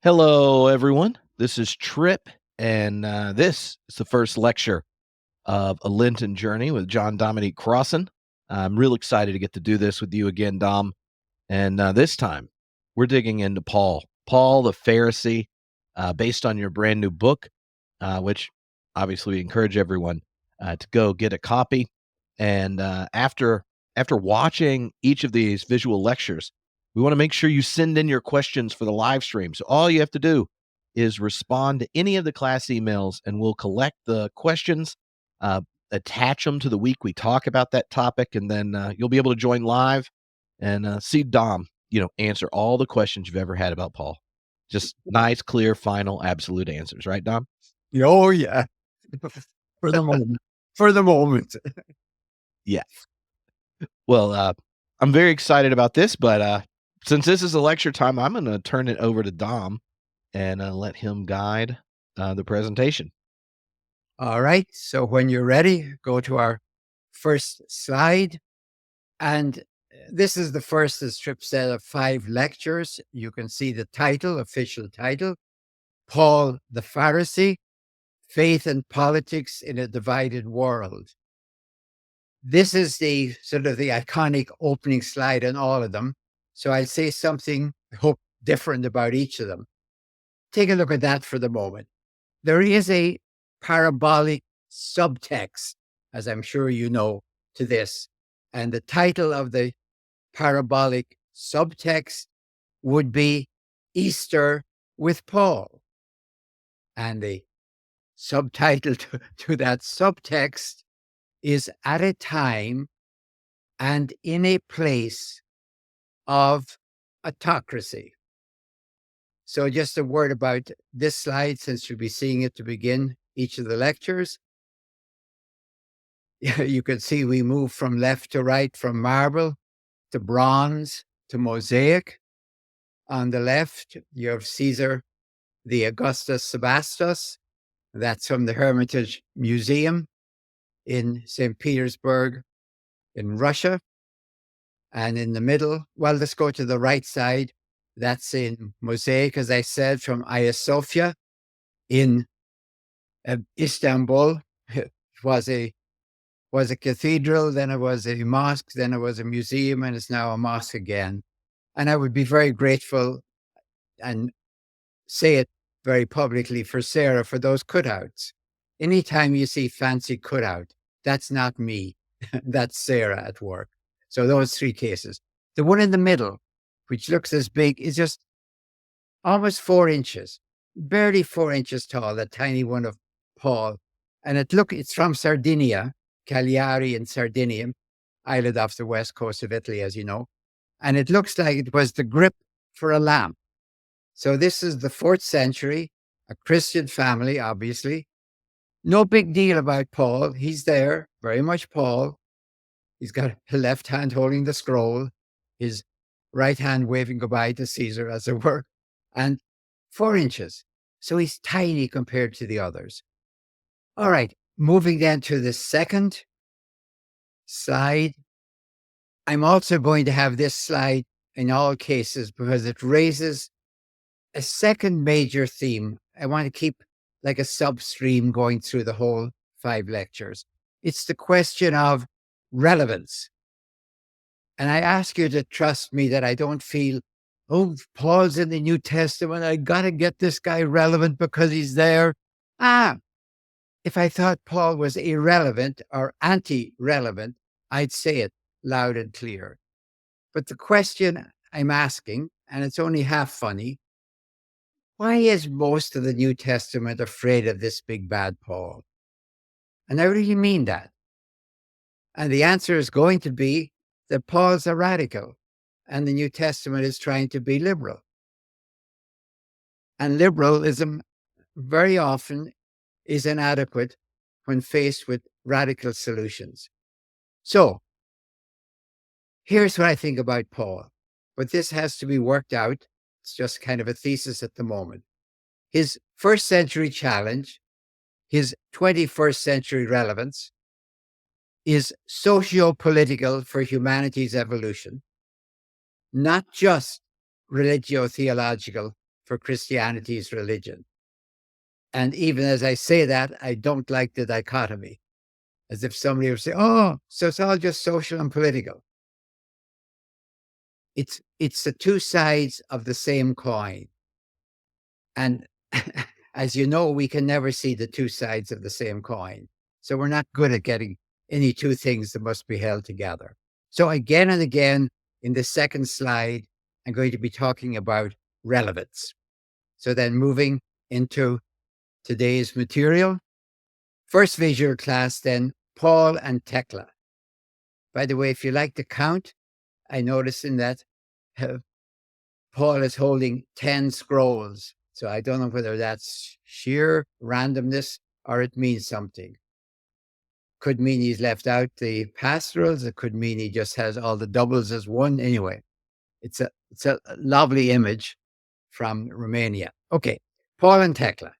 Hello, everyone. This is Trip, and this is the first lecture of A Lenten Journey with John Dominique Crossan. I'm real excited to get to do this with you again, Dom. And this time, we're digging into Paul the Pharisee, based on your brand new book, which obviously we encourage everyone to go get a copy. And after watching each of these visual lectures, we want to make sure you send in your questions for the live stream. So all you have to do is respond to any of the class emails, and we'll collect the questions, uh, attach them to the week we talk about that topic, and then you'll be able to join live and see Dom, answer all the questions you've ever had about Paul. Just nice, clear, final, absolute answers, right, Dom? Oh, yeah. For the moment. For the moment. Yeah. Well, I'm very excited about this, but since this is a lecture time, I'm going to turn it over to Dom and let him guide the presentation. All right. So when you're ready, go to our first slide. And this is the first, as Tripp said, of 5 lectures. You can see the title, official title, Paul the Pharisee, Faith and Politics in a Divided World. This is the sort of the iconic opening slide in all of them. So I'll say something, I hope, different about each of them. Take a look at that for the moment. There is a parabolic subtext, as I'm sure you know, to this. And the title of the parabolic subtext would be Easter with Paul. And the subtitle to that subtext is At a Time and in a Place of Autocracy. So just a word about this slide, since you'll be seeing it to begin each of the lectures. You can see we move from left to right, from marble to bronze to mosaic. On the left, you have Caesar the Augustus Sebastus. That's from the Hermitage Museum in St. Petersburg in Russia. And in the middle, well, let's go to the right side. That's in mosaic, as I said, from Hagia Sophia in Istanbul. It was a cathedral, then it was a mosque, then it was a museum, and it's now a mosque again. And I would be very grateful and say it very publicly for Sarah for those cutouts. Anytime you see fancy cutout, that's not me. That's Sarah at work. So those 3 cases. The one in the middle, which looks as big, is just almost 4 inches, barely 4 inches tall, that tiny one of Paul. And it's from Sardinia, Cagliari in Sardinia, island off the west coast of Italy, as you know. And it looks like it was the grip for a lamp. So this is the 4th century, a Christian family, obviously. No big deal about Paul. He's there, very much Paul. He's got a left hand holding the scroll, his right hand waving goodbye to Caesar, as it were, and 4 inches. So he's tiny compared to the others. All right, moving then to the second slide. I'm also going to have this slide in all cases because it raises a second major theme. I want to keep like a substream going through the whole 5 lectures. It's the question of relevance. And I ask you to trust me that I don't feel, oh, Paul's in the New Testament, I got to get this guy relevant because he's there. If I thought Paul was irrelevant or anti-relevant, I'd say it loud and clear. But the question I'm asking, and it's only half funny, why is most of the New Testament afraid of this big bad Paul? And I really mean that. And the answer is going to be that Paul's a radical and the New Testament is trying to be liberal. And liberalism very often is inadequate when faced with radical solutions. So here's what I think about Paul, but this has to be worked out. It's just kind of a thesis at the moment. His 1st century challenge, his 21st century relevance, is socio-political for humanity's evolution, not just religio-theological for Christianity's religion. And even as I say that, I don't like the dichotomy, as if somebody would say, oh, so it's all just social and political. It's the two sides of the same coin. And as you know, we can never see the two sides of the same coin. So we're not good at getting any two things that must be held together. So again and again, in the second slide, I'm going to be talking about relevance. So then moving into today's material, first visual class, then Paul and Thecla. By the way, if you like to count, I noticed in that Paul is holding 10 scrolls. So I don't know whether that's sheer randomness or it means something. Could mean he's left out the pastorals. It could mean he just has all the doubles as one. Anyway, it's a lovely image from Romania. Okay, Paul and Thecla.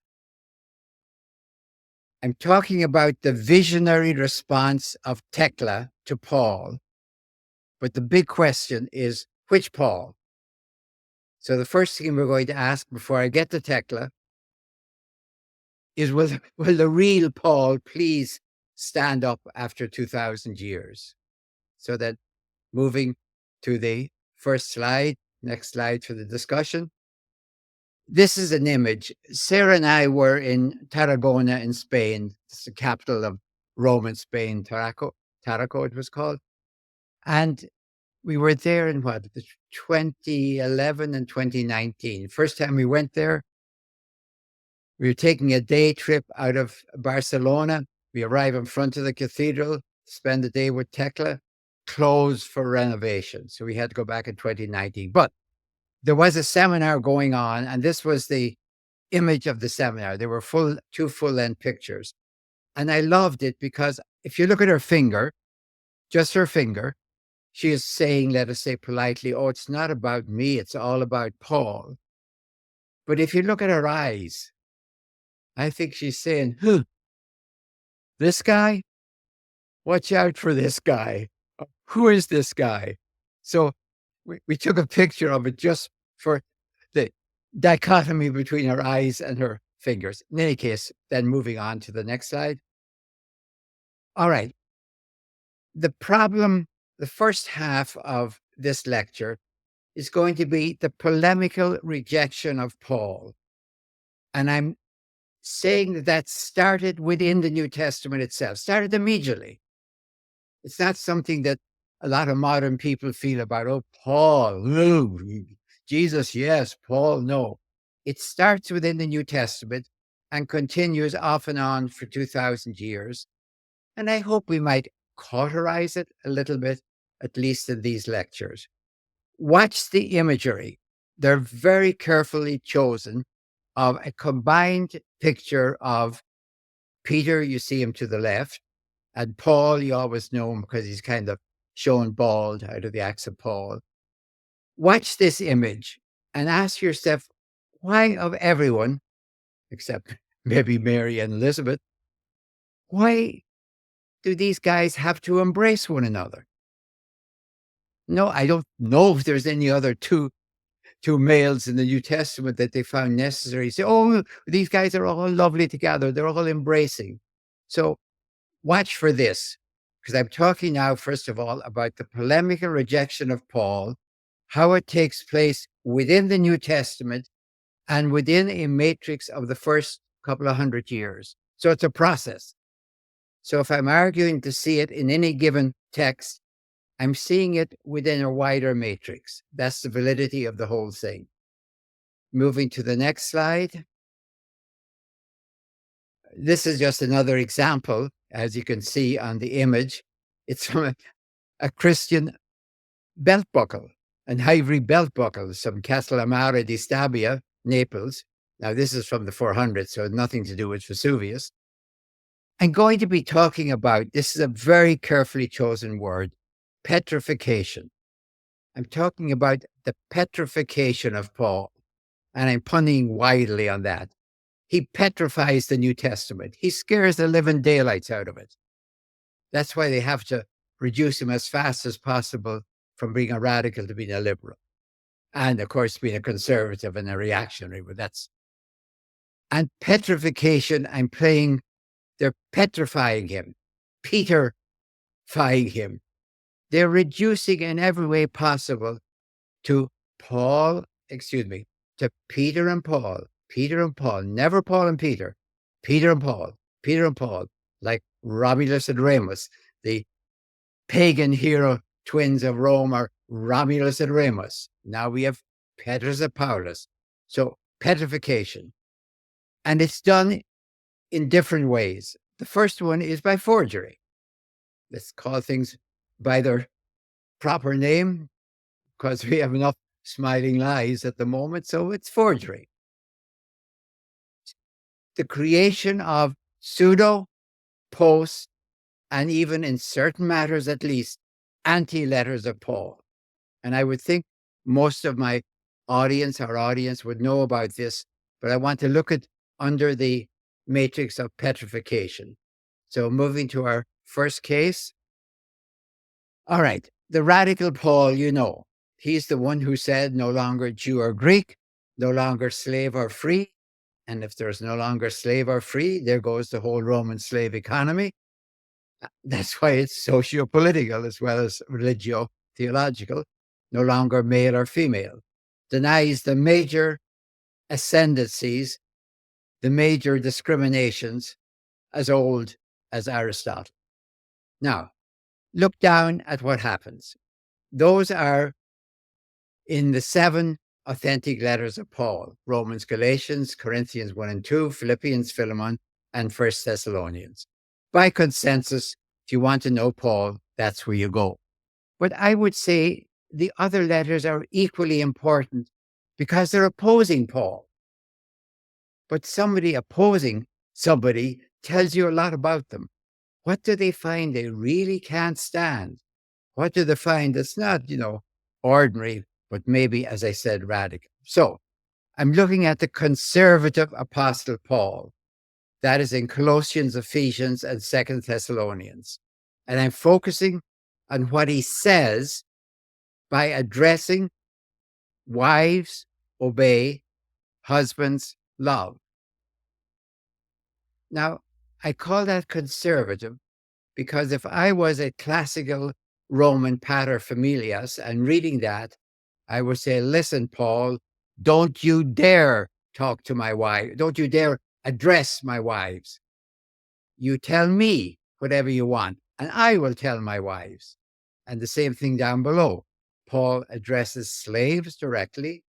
I'm talking about the visionary response of Thecla to Paul. But the big question is, which Paul? So the first thing we're going to ask before I get to Thecla is, will the real Paul please stand up after 2,000 years? So that moving to the first slide, next slide for the discussion. This is an image. Sarah and I were in Tarragona in Spain. It's the capital of Roman Spain, Taraco it was called. And we were there in 2011 and 2019. First time we went there, we were taking a day trip out of Barcelona. We arrive in front of the cathedral, spend the day with Thecla, closed for renovation. So we had to go back in 2019. But there was a seminar going on, and this was the image of the seminar. There were two full-length pictures. And I loved it because if you look at her finger, just her finger, she is saying, let us say politely, oh, it's not about me, it's all about Paul. But if you look at her eyes, I think she's saying, this guy? Watch out for this guy. Who is this guy? So we took a picture of it just for the dichotomy between her eyes and her fingers. In any case, then moving on to the next slide. All right. The problem, the first half of this lecture is going to be the polemical rejection of Paul. And I'm saying that started within the New Testament itself, started immediately. It's not something that a lot of modern people feel about, oh, Paul, no, Jesus, yes, Paul, no. It starts within the New Testament and continues off and on for 2,000 years. And I hope we might cauterize it a little bit, at least in these lectures. Watch the imagery. They're very carefully chosen of a combined picture of Peter, you see him to the left, and Paul, you always know him because he's kind of shown bald out of the acts of Paul. Watch this image and ask yourself, why of everyone, except maybe Mary and Elizabeth, why do these guys have to embrace one another? No, I don't know if there's any other two males in the New Testament that they found necessary. Say, oh, these guys are all lovely together. They're all embracing. So watch for this, because I'm talking now, first of all, about the polemical rejection of Paul, how it takes place within the New Testament and within a matrix of the first couple of hundred years. So it's a process. So if I'm arguing to see it in any given text, I'm seeing it within a wider matrix. That's the validity of the whole thing. Moving to the next slide. This is just another example, as you can see on the image. It's from a Christian belt buckle, an ivory belt buckle, from Castellamare di Stabia, Naples. Now, this is from the 400s, so nothing to do with Vesuvius. I'm going to be talking about, this is a very carefully chosen word, petrification. I'm talking about the petrification of Paul, and I'm punning widely on that. He petrifies the New Testament. He scares the living daylights out of it. That's why they have to reduce him as fast as possible from being a radical to being a liberal. And of course, being a conservative and a reactionary, but that's. And petrification, they're petrifying him, Peter-fying him. They're reducing in every way possible to to Peter and Paul, never Paul and Peter, Peter and Paul, like Romulus and Remus, the pagan hero twins of Rome are Romulus and Remus. Now we have Petrus and Paulus. So petrification. And it's done in different ways. The first one is by forgery. Let's call things by their proper name, because we have enough smiling lies at the moment, so it's forgery. The creation of pseudo, post, and even in certain matters at least, anti-letters of Paul. And I would think most of our audience would know about this, but I want to look at under the matrix of petrification. So moving to our first case. All right, the radical Paul, he's the one who said no longer Jew or Greek, no longer slave or free. And if there's no longer slave or free, there goes the whole Roman slave economy. That's why it's socio-political as well as religio-theological, no longer male or female. Denies the major ascendancies, the major discriminations as old as Aristotle. Now, look down at what happens. Those are in the 7 authentic letters of Paul: Romans, Galatians, Corinthians 1 and 2, Philippians, Philemon, and 1 Thessalonians. By consensus, if you want to know Paul, that's where you go. But I would say the other letters are equally important because they're opposing Paul. But somebody opposing somebody tells you a lot about them. What do they find they really can't stand? What do they find that's not, ordinary, but maybe, as I said, radical? So I'm looking at the conservative Apostle Paul. That is in Colossians, Ephesians, and 2 Thessalonians. And I'm focusing on what he says by addressing wives, obey, husbands, love. Now, I call that conservative because if I was a classical Roman paterfamilias and reading that, I would say, listen, Paul, don't you dare talk to my wife. Don't you dare address my wives. You tell me whatever you want, and I will tell my wives. And the same thing down below. Paul addresses slaves directly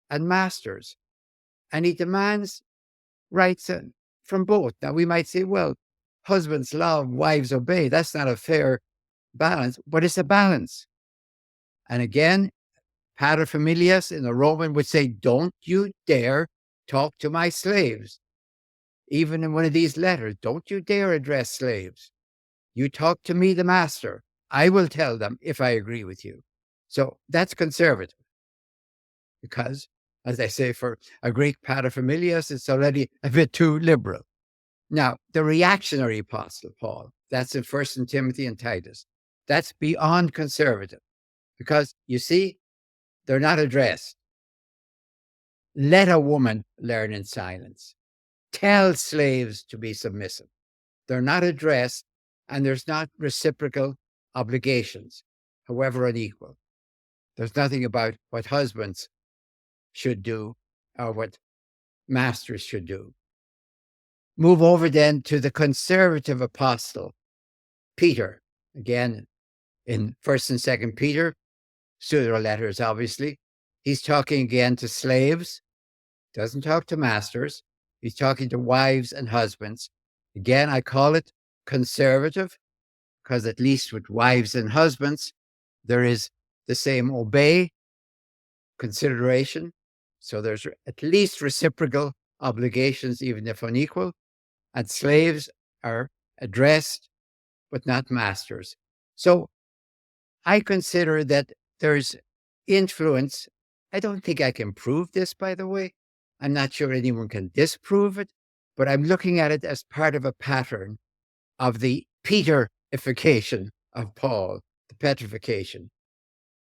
and masters, and he demands rights from both. Now, we might say, well, husbands love, wives obey. That's not a fair balance, but it's a balance. And again, paterfamilias in the Roman would say, don't you dare talk to my slaves. Even in one of these letters, don't you dare address slaves. You talk to me, the master. I will tell them if I agree with you. So that's conservative. Because, as I say, for a Greek paterfamilias, it's already a bit too liberal. Now, the reactionary Apostle Paul, that's in 1 Timothy and Titus. That's beyond conservative. Because, you see, they're not addressed. Let a woman learn in silence. Tell slaves to be submissive. They're not addressed, and there's not reciprocal obligations, however unequal. There's nothing about what husbands should do or what masters should do. Move over then to the conservative apostle, Peter. Again, in 1st and 2nd Peter, pseudo letters, obviously. He's talking again to slaves, doesn't talk to masters. He's talking to wives and husbands. Again, I call it conservative because at least with wives and husbands, there is the same obey consideration. So there's at least reciprocal obligations, even if unequal. And slaves are addressed, but not masters. So I consider that there's influence. I don't think I can prove this, by the way. I'm not sure anyone can disprove it, but I'm looking at it as part of a pattern of the Peterification of Paul, the petrification.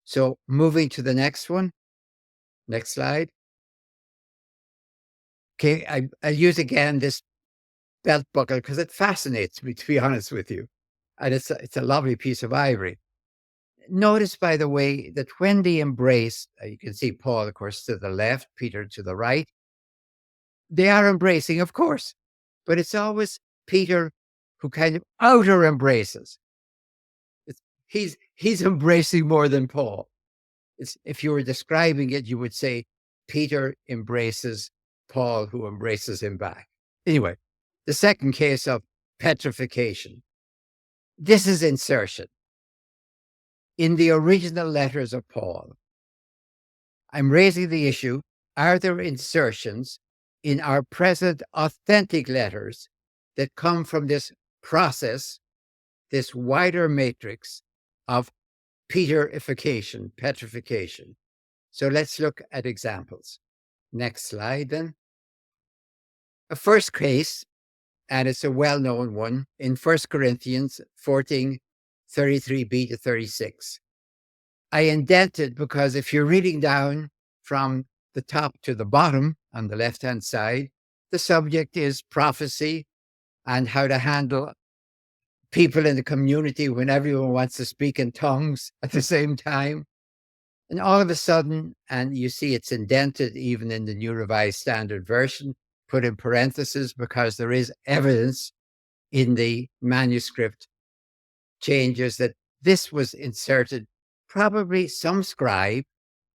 So moving to the next one. Next slide. Okay, I use again this belt buckle because it fascinates me, to be honest with you. And it's a lovely piece of ivory. Notice, by the way, that when they embrace, you can see Paul, of course, to the left, Peter to the right. They are embracing, of course, but it's always Peter who kind of outer embraces. It's, he's embracing more than Paul. It's, if you were describing it, you would say Peter embraces Paul, who embraces him back. Anyway, the second case of petrification. This is insertion. In the original letters of Paul, I'm raising the issue, are there insertions in our present authentic letters that come from this process, this wider matrix of Peterification, petrification? So let's look at examples. Next slide, then. A first case, and it's a well-known one, in 1 Corinthians 14, 33b to 36. I indented because if you're reading down from the top to the bottom on the left-hand side, the subject is prophecy and how to handle people in the community when everyone wants to speak in tongues at the same time. And all of a sudden, and you see it's indented even in the New Revised Standard Version, put in parentheses because there is evidence in the manuscript changes that this was inserted, probably some scribe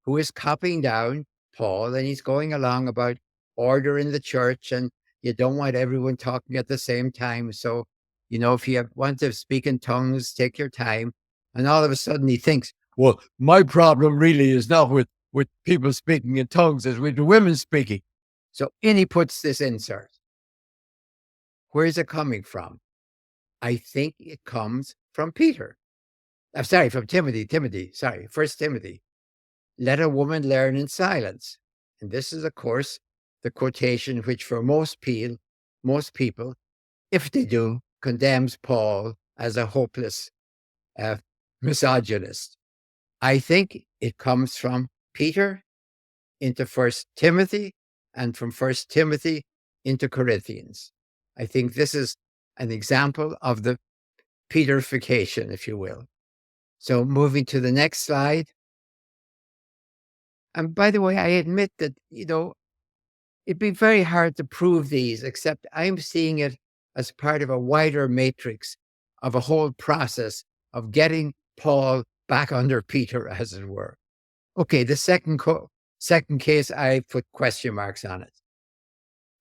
who is copying down Paul, and he's going along about order in the church, and you don't want everyone talking at the same time. So, if you want to speak in tongues, take your time. And all of a sudden he thinks, well, my problem really is not with people speaking in tongues, it's with the women speaking. So in he puts this insert. Where is it coming from? I think it comes from Peter. I'm sorry, from Timothy. First Timothy. Let a woman learn in silence. And this is, of course, the quotation which for most people, if they do, condemns Paul as a hopeless misogynist. I think it comes from Peter into 1 Timothy and from 1 Timothy into Corinthians. I think this is an example of the Peterification, if you will. So moving to the next slide. And by the way, I admit that, it'd be very hard to prove these, except I'm seeing it as part of a wider matrix of a whole process of getting Paul back under Peter, as it were. Okay, the second case, I put question marks on it.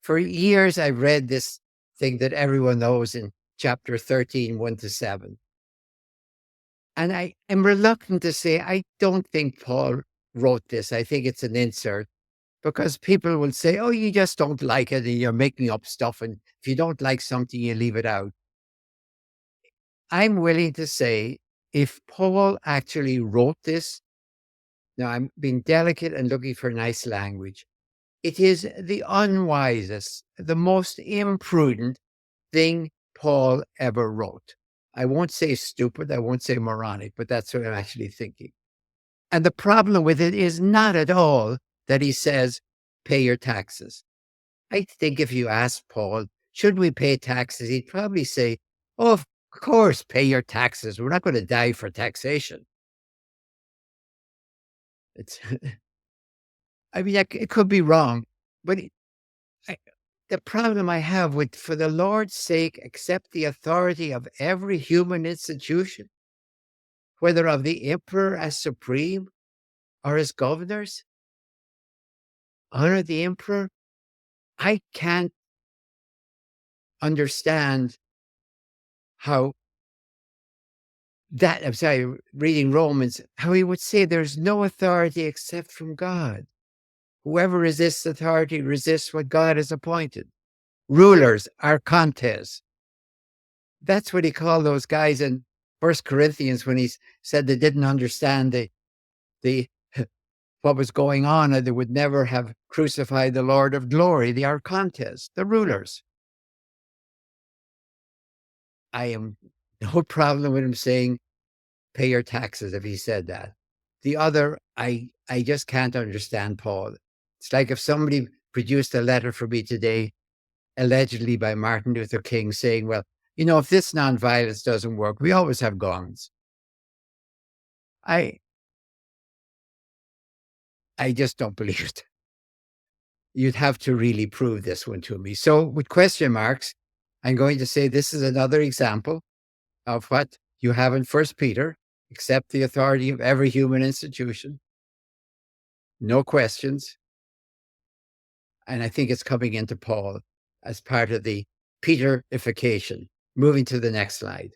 For years, I've read this thing that everyone knows in chapter 13, 1 to 7. And I am reluctant to say I don't think Paul wrote this. I think it's an insert because people will say, oh, you just don't like it and you're making up stuff. And if you don't like something, you leave it out. I'm willing to say if Paul actually wrote this, now I'm being delicate and looking for nice language, it is the unwisest, the most imprudent thing Paul ever wrote. I won't say stupid, I won't say moronic, but that's what I'm actually thinking. And the problem with it is not at all that he says, pay your taxes. I think if you ask Paul, should we pay taxes? He'd probably say, oh, of course, pay your taxes. We're not going to die for taxation. It's, I mean, it could be wrong, but the problem I have with, for the Lord's sake, accept the authority of every human institution, whether of the emperor as supreme or as governors. Honor the emperor. I can't understand how that, I'm sorry, reading Romans, how he would say there's no authority except from God. Whoever resists authority resists what God has appointed. Rulers, archontes. That's what he called those guys in 1 Corinthians when he said they didn't understand the what was going on, and they would never have crucified the Lord of glory, the archontes, the rulers. I am no problem with him saying, pay your taxes if he said that. The other, I just can't understand Paul. It's like if somebody produced a letter for me today, allegedly by Martin Luther King, saying, well, if this nonviolence doesn't work, we always have guns. I just don't believe it. You'd have to really prove this one to me. So with question marks, I'm going to say this is another example of what you have in First Peter: accept the authority of every human institution, no questions. And I think it's coming into Paul as part of the Peterification. Moving to the next slide.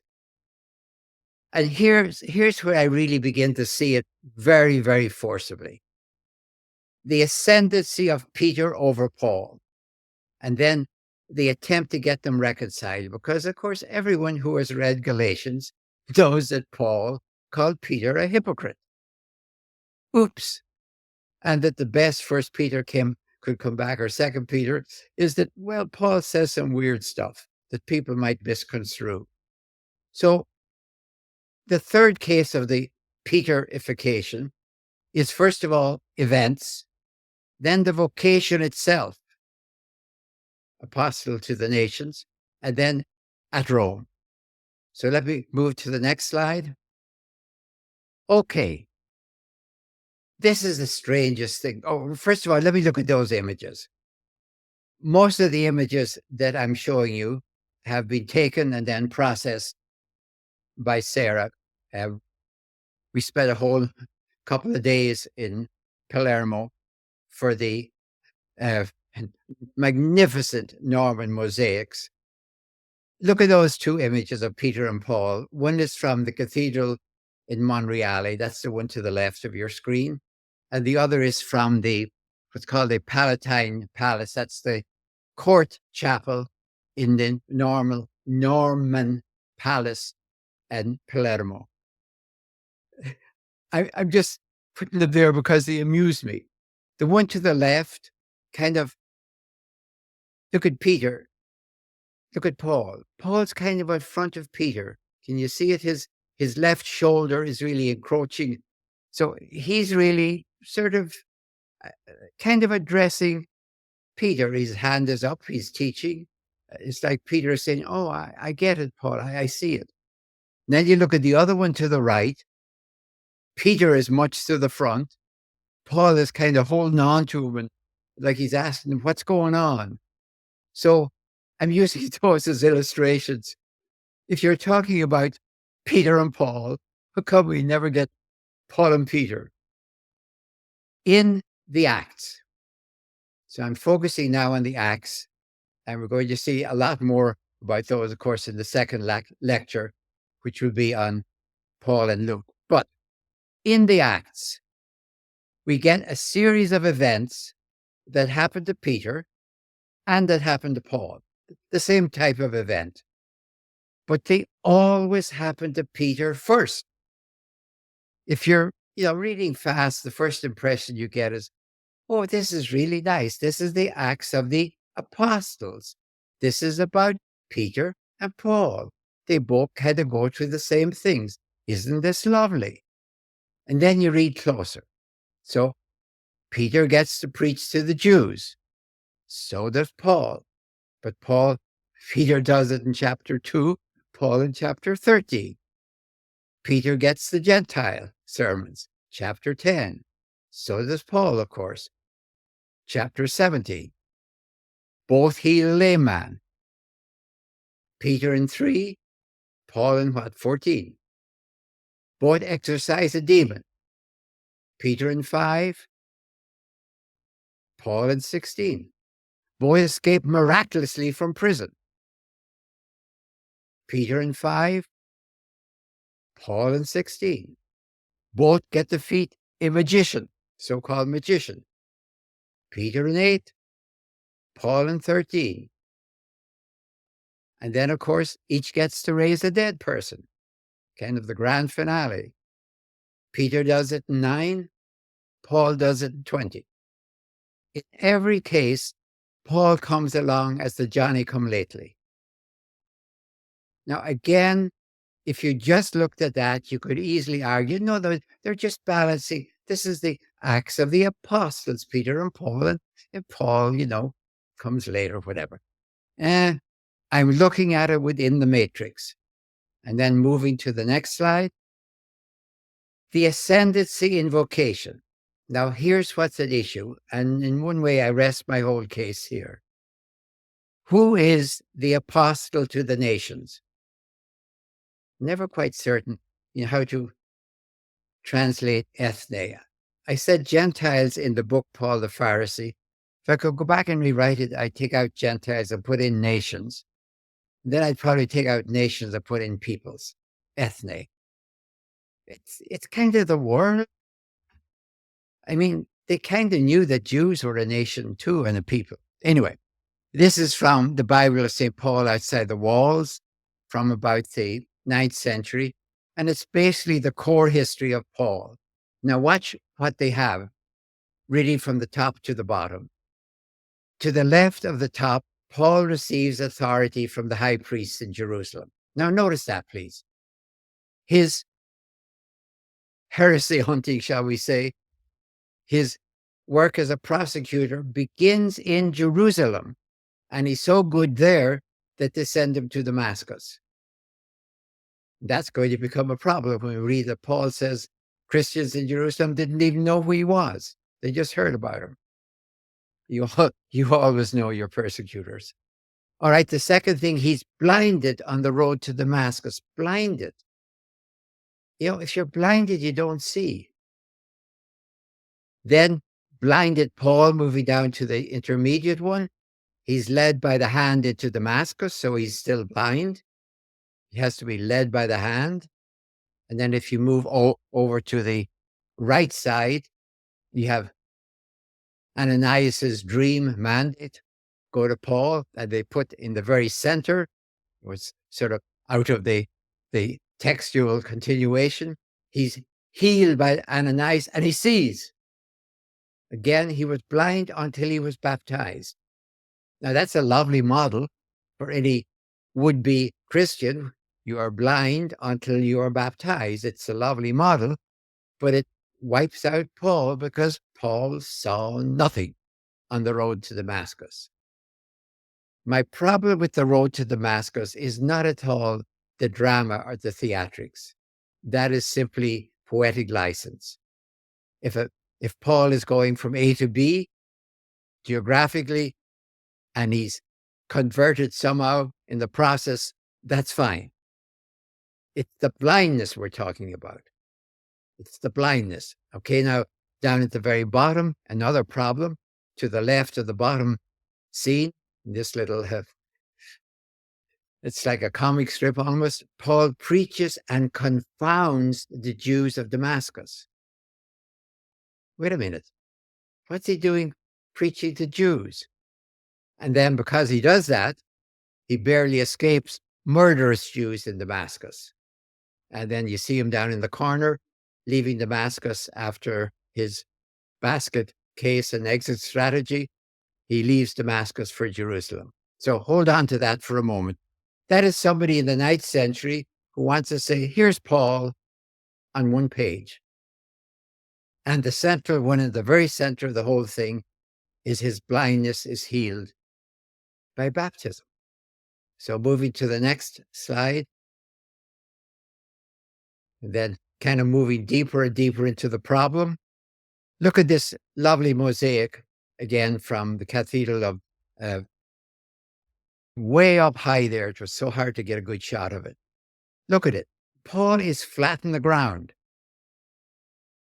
And here's where I really begin to see it very, very forcibly. The ascendancy of Peter over Paul, and then the attempt to get them reconciled, because, of course, everyone who has read Galatians knows that Paul called Peter a hypocrite. Oops. And that the best First Peter could come back, or Second Peter, is that, well, Paul says some weird stuff that people might misconstrue. So the third case of the Peterification is, first of all, events, then the vocation itself, apostle to the nations, and then at Rome. So let me move to the next slide. Okay. This is the strangest thing. Oh, first of all, let me look at those images. Most of the images that I'm showing you have been taken and then processed by Sarah. We spent a whole couple of days in Palermo for the magnificent Norman mosaics. Look at those two images of Peter and Paul. One is from the cathedral in Monreale. That's the one to the left of your screen. And the other is from what's called the Palatine Palace. That's the court chapel in the Norman Palace in Palermo. I'm just putting them there because they amuse me. The one to the left, kind of, look at Peter. Look at Paul. Paul's kind of in front of Peter. Can you see it? His left shoulder is really encroaching. So he's really sort of kind of addressing Peter. His hand is up. He's teaching. It's like Peter is saying, oh, I get it, Paul. I see it. And then you look at the other one to the right. Peter is much to the front. Paul is kind of holding on to him, and like he's asking him, what's going on? So I'm using those as illustrations. If you're talking about Peter and Paul, how come we never get Paul and Peter in the Acts? So I'm focusing now on the Acts, and we're going to see a lot more about those, of course, in the second lecture, which will be on Paul and Luke. But in the Acts, we get a series of events that happened to Peter and that happened to Paul. The same type of event. But they always happen to Peter first. If you're, reading fast, the first impression you get is, oh, this is really nice. This is the Acts of the Apostles. This is about Peter and Paul. They both kind of go through the same things. Isn't this lovely? And then you read closer. So Peter gets to preach to the Jews. So does Paul. But Peter does it in chapter 2, Paul in chapter 13. Peter gets the Gentile sermons, chapter 10. So does Paul, of course. Chapter 17. Both heal layman. Peter in 3, Paul in 14. Both exorcise a demon. Peter in 5, Paul in 16. Both escape miraculously from prison. Peter in 5, Paul in 16. Both get to defeat a magician, so-called magician. Peter in 8, Paul in 13. And then, of course, each gets to raise a dead person, kind of the grand finale. Peter does it in 9, Paul does it in 20. In every case, Paul comes along as the Johnny-come-lately. Now, again, if you just looked at that, you could easily argue, no, they're just balancing. This is the Acts of the Apostles, Peter and Paul, and Paul, comes later, whatever. I'm looking at it within the matrix. And then moving to the next slide, the ascendancy in vocation. Now, here's what's at issue. And in one way, I rest my whole case here. Who is the apostle to the nations? Never quite certain how to translate ethne. I said Gentiles in the book Paul the Pharisee. If I could go back and rewrite it, I'd take out Gentiles and put in nations. Then I'd probably take out nations and put in peoples, ethne. It's kind of the world. I mean, they kind of knew that Jews were a nation too and a people. Anyway, this is from the Bible of St. Paul Outside the Walls from about the 9th century. And it's basically the core history of Paul. Now watch what they have, reading from the top to the bottom. To the left of the top, Paul receives authority from the high priest in Jerusalem. Now notice that, please. His heresy hunting, shall we say, his work as a prosecutor begins in Jerusalem. And he's so good there that they send him to Damascus. That's going to become a problem when we read that Paul says Christians in Jerusalem didn't even know who he was. They just heard about him. You always know your persecutors. All right, the second thing, he's blinded on the road to Damascus. Blinded. If you're blinded, you don't see. Then blinded Paul, moving down to the intermediate one. He's led by the hand into Damascus, so he's still blind. He has to be led by the hand. And then if you move over to the right side, you have Ananias's dream mandate. Go to Paul, and they put in the very center, it was sort of out of the textual continuation. He's healed by Ananias, and he sees. Again, he was blind until he was baptized. Now, that's a lovely model for any would-be Christian. You are blind until you are baptized. It's a lovely model, but it wipes out Paul because Paul saw nothing on the road to Damascus. My problem with the road to Damascus is not at all the drama or the theatrics. That is simply poetic license. If Paul is going from A to B geographically, and he's converted somehow in the process, that's fine. It's the blindness we're talking about. It's the blindness. Okay, now down at the very bottom, another problem to the left of the bottom scene, this little, it's like a comic strip almost. Paul preaches and confounds the Jews of Damascus. Wait a minute. What's he doing preaching to Jews? And then because he does that, he barely escapes murderous Jews in Damascus. And then you see him down in the corner, leaving Damascus after his basket case and exit strategy. He leaves Damascus for Jerusalem. So hold on to that for a moment. That is somebody in the 9th century who wants to say, here's Paul on one page. And the central one, in the very center of the whole thing, is his blindness is healed by baptism. So moving to the next slide, and then kind of moving deeper and deeper into the problem. Look at this lovely mosaic, again, from the Cathedral of way up high there. It was so hard to get a good shot of it. Look at it. Paul is flat on the ground.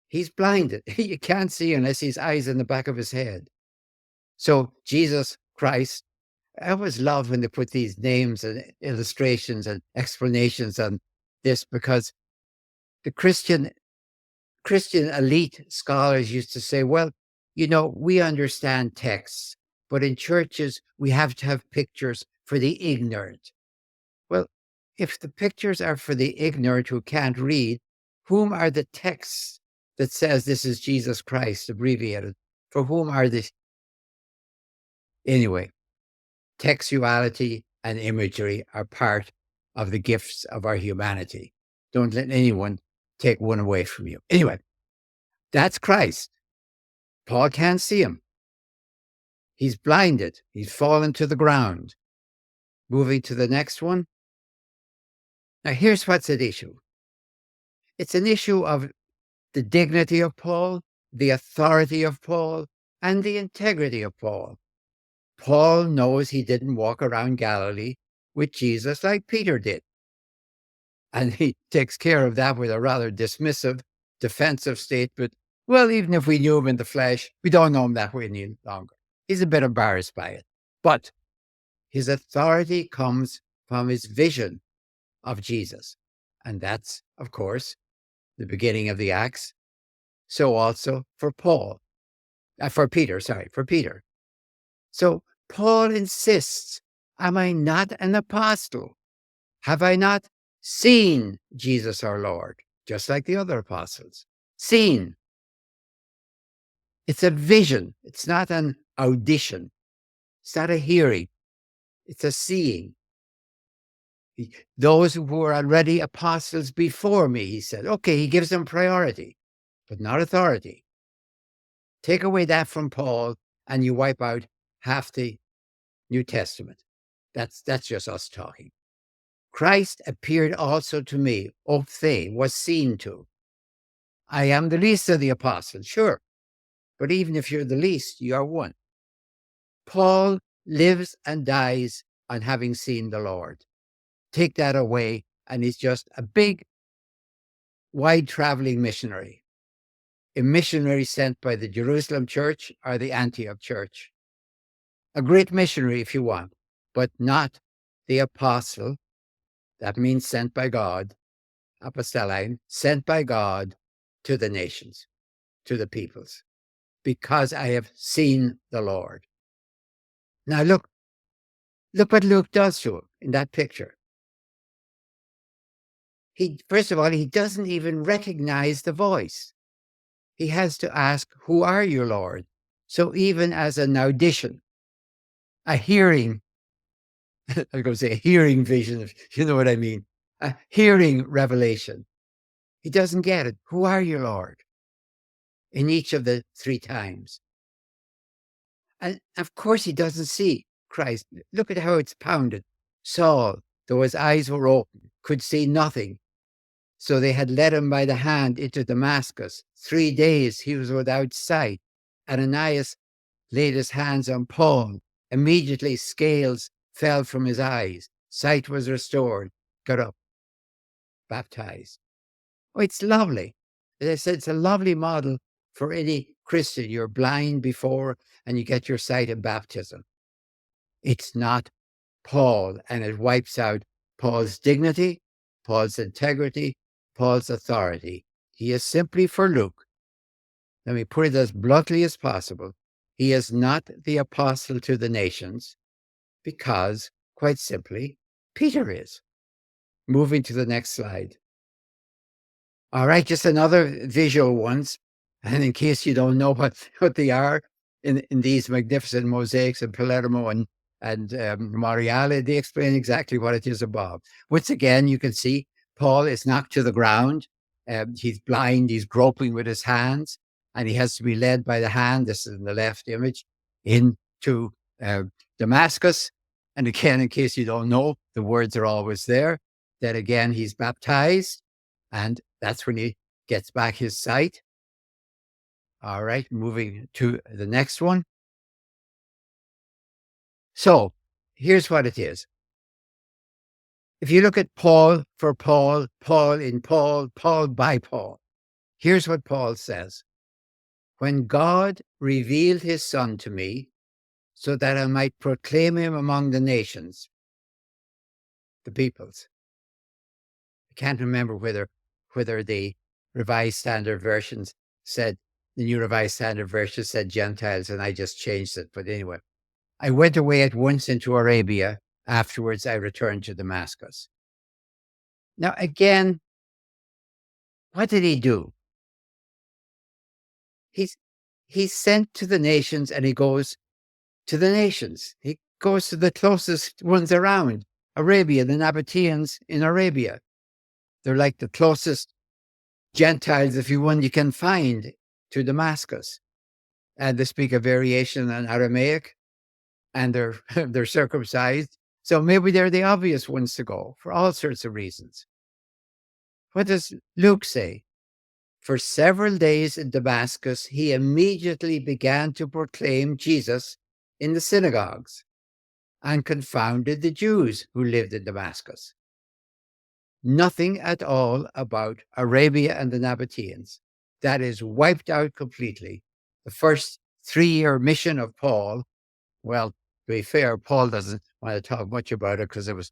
He's blinded. You can't see unless his eyes in the back of his head. So Jesus Christ, I always love when they put these names and illustrations and explanations on this, because the Christian elite scholars used to say, well, we understand texts, but in churches, we have to have pictures for the ignorant. Well, if the pictures are for the ignorant who can't read, whom are the texts that says this is Jesus Christ abbreviated? For whom are they? Anyway, textuality and imagery are part of the gifts of our humanity. Don't let anyone take one away from you. Anyway, that's Christ. Paul can't see him. He's blinded. He's fallen to the ground. Moving to the next one. Now, here's what's at issue. It's an issue of the dignity of Paul, the authority of Paul, and the integrity of Paul. Paul knows he didn't walk around Galilee with Jesus like Peter did. And he takes care of that with a rather dismissive, defensive statement. Well, even if we knew him in the flesh, we don't know him that way any longer. He's a bit embarrassed by it. But his authority comes from his vision of Jesus. And that's, of course, the beginning of the Acts. So also for Peter. So Paul insists, am I not an apostle? Have I not seen Jesus our Lord? Just like the other apostles. Seen. It's a vision. It's not an audition. It's not a hearing. It's a seeing. Those who were already apostles before me, he said. Okay, he gives them priority, but not authority. Take away that from Paul, and you wipe out half the New Testament. That's just us talking. Christ appeared also to me, ophthe, was seen to. I am the least of the apostles, sure. But even if you're the least, you are one. Paul lives and dies on having seen the Lord. Take that away, and he's just a big, wide-traveling missionary. A missionary sent by the Jerusalem church or the Antioch church. A great missionary if you want, but not the apostle. That means sent by God, apostoline, sent by God to the nations, to the peoples, because I have seen the Lord. Now look what Luke does to him in that picture. First of all, he doesn't even recognize the voice. He has to ask, who are you, Lord? So even as an audition, a hearing, I was going to say a hearing vision, if you know what I mean, a hearing revelation. He doesn't get it. Who are you, Lord? In each of the 3 times. And of course he doesn't see Christ. Look at how it's pounded. Saul, though his eyes were open, could see nothing. So they had led him by the hand into Damascus. 3 days he was without sight. Ananias laid his hands on Paul. Immediately scales fell from his eyes. Sight was restored. Got up. Baptized. Oh, it's lovely. As I said, it's a lovely model for any Christian. You're blind before and you get your sight in baptism. It's not Paul, and it wipes out Paul's dignity, Paul's integrity, Paul's authority. He is simply, for Luke, let me put it as bluntly as possible, he is not the apostle to the nations because, quite simply, Peter is. Moving to the next slide. All right, just another visual ones. And in case you don't know what they are, in these magnificent mosaics in Palermo and Mariale, they explain exactly what it is above. Once again, you can see Paul is knocked to the ground. He's blind. He's groping with his hands, and he has to be led by the hand. This is in the left image into Damascus. And again, in case you don't know, the words are always there. That again, he's baptized, and that's when he gets back his sight. All right, moving to the next one. So here's what it is. If you look at Paul for Paul, Paul in Paul, Paul by Paul, here's what Paul says. When God revealed his son to me so that I might proclaim him among the nations, the peoples. I can't remember whether the Revised Standard Versions said, the New Revised Standard Version said Gentiles, and I just changed it. But anyway, I went away at once into Arabia. Afterwards, I returned to Damascus. Now, again, what did he do? He's sent to the nations, and he goes to the nations. He goes to the closest ones around, Arabia, the Nabateans in Arabia. They're like the closest Gentiles, if you want, you can find to Damascus. And they speak a variation in Aramaic, and they're circumcised. So maybe they're the obvious ones to go for all sorts of reasons. What does Luke say? For several days in Damascus, he immediately began to proclaim Jesus in the synagogues and confounded the Jews who lived in Damascus. Nothing at all about Arabia and the Nabateans. That is wiped out completely. The first 3-year mission of Paul, well, to be fair, Paul doesn't want to talk much about it because it was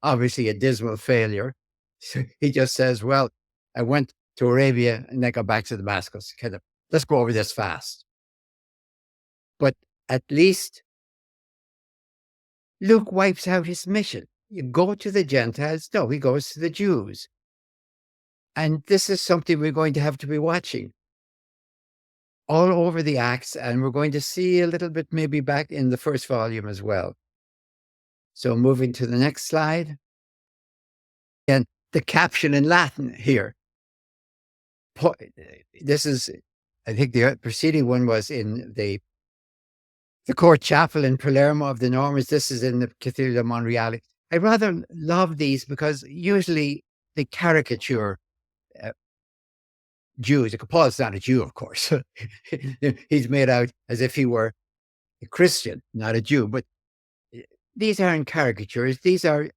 obviously a dismal failure. So he just says, well, I went to Arabia and then got back to Damascus. Kind of, let's go over this fast. But at least Luke wipes out his mission. You go to the Gentiles. No, he goes to the Jews. And this is something we're going to have to be watching all over the Acts, and we're going to see a little bit maybe back in the first volume as well. So moving to the next slide. And the caption in Latin here. This is, I think the preceding one was in the court chapel in Palermo of the Normans. This is in the Cathedral of Monreale. I rather love these because usually they caricature Jews. Paul's not a Jew, of course. He's made out as if he were a Christian, not a Jew. But these aren't caricatures. These are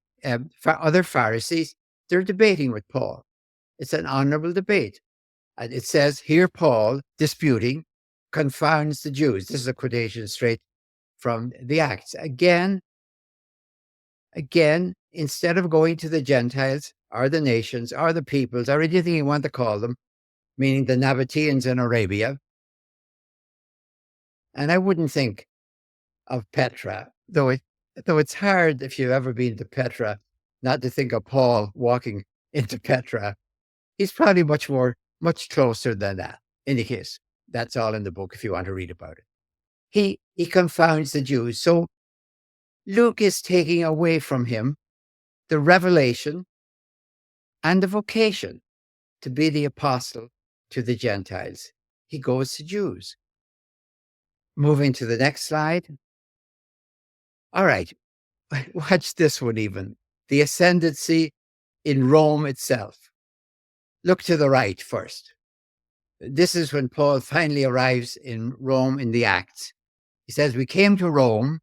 other Pharisees. They're debating with Paul. It's an honorable debate. And it says here, Paul, disputing, confounds the Jews. This is a quotation straight from the Acts. Again, instead of going to the Gentiles or the nations or the peoples or anything you want to call them, meaning the Nabateans in Arabia. And I wouldn't think of Petra, though it's hard if you've ever been to Petra, not to think of Paul walking into Petra. He's probably much closer than that. In any case, that's all in the book if you want to read about it. He confounds the Jews. So Luke is taking away from him the revelation and the vocation to be the apostle to the Gentiles. He goes to Jews. Moving to the next slide. All right, watch this one even. The ascendancy in Rome itself. Look to the right first. This is when Paul finally arrives in Rome in the Acts. He says, we came to Rome,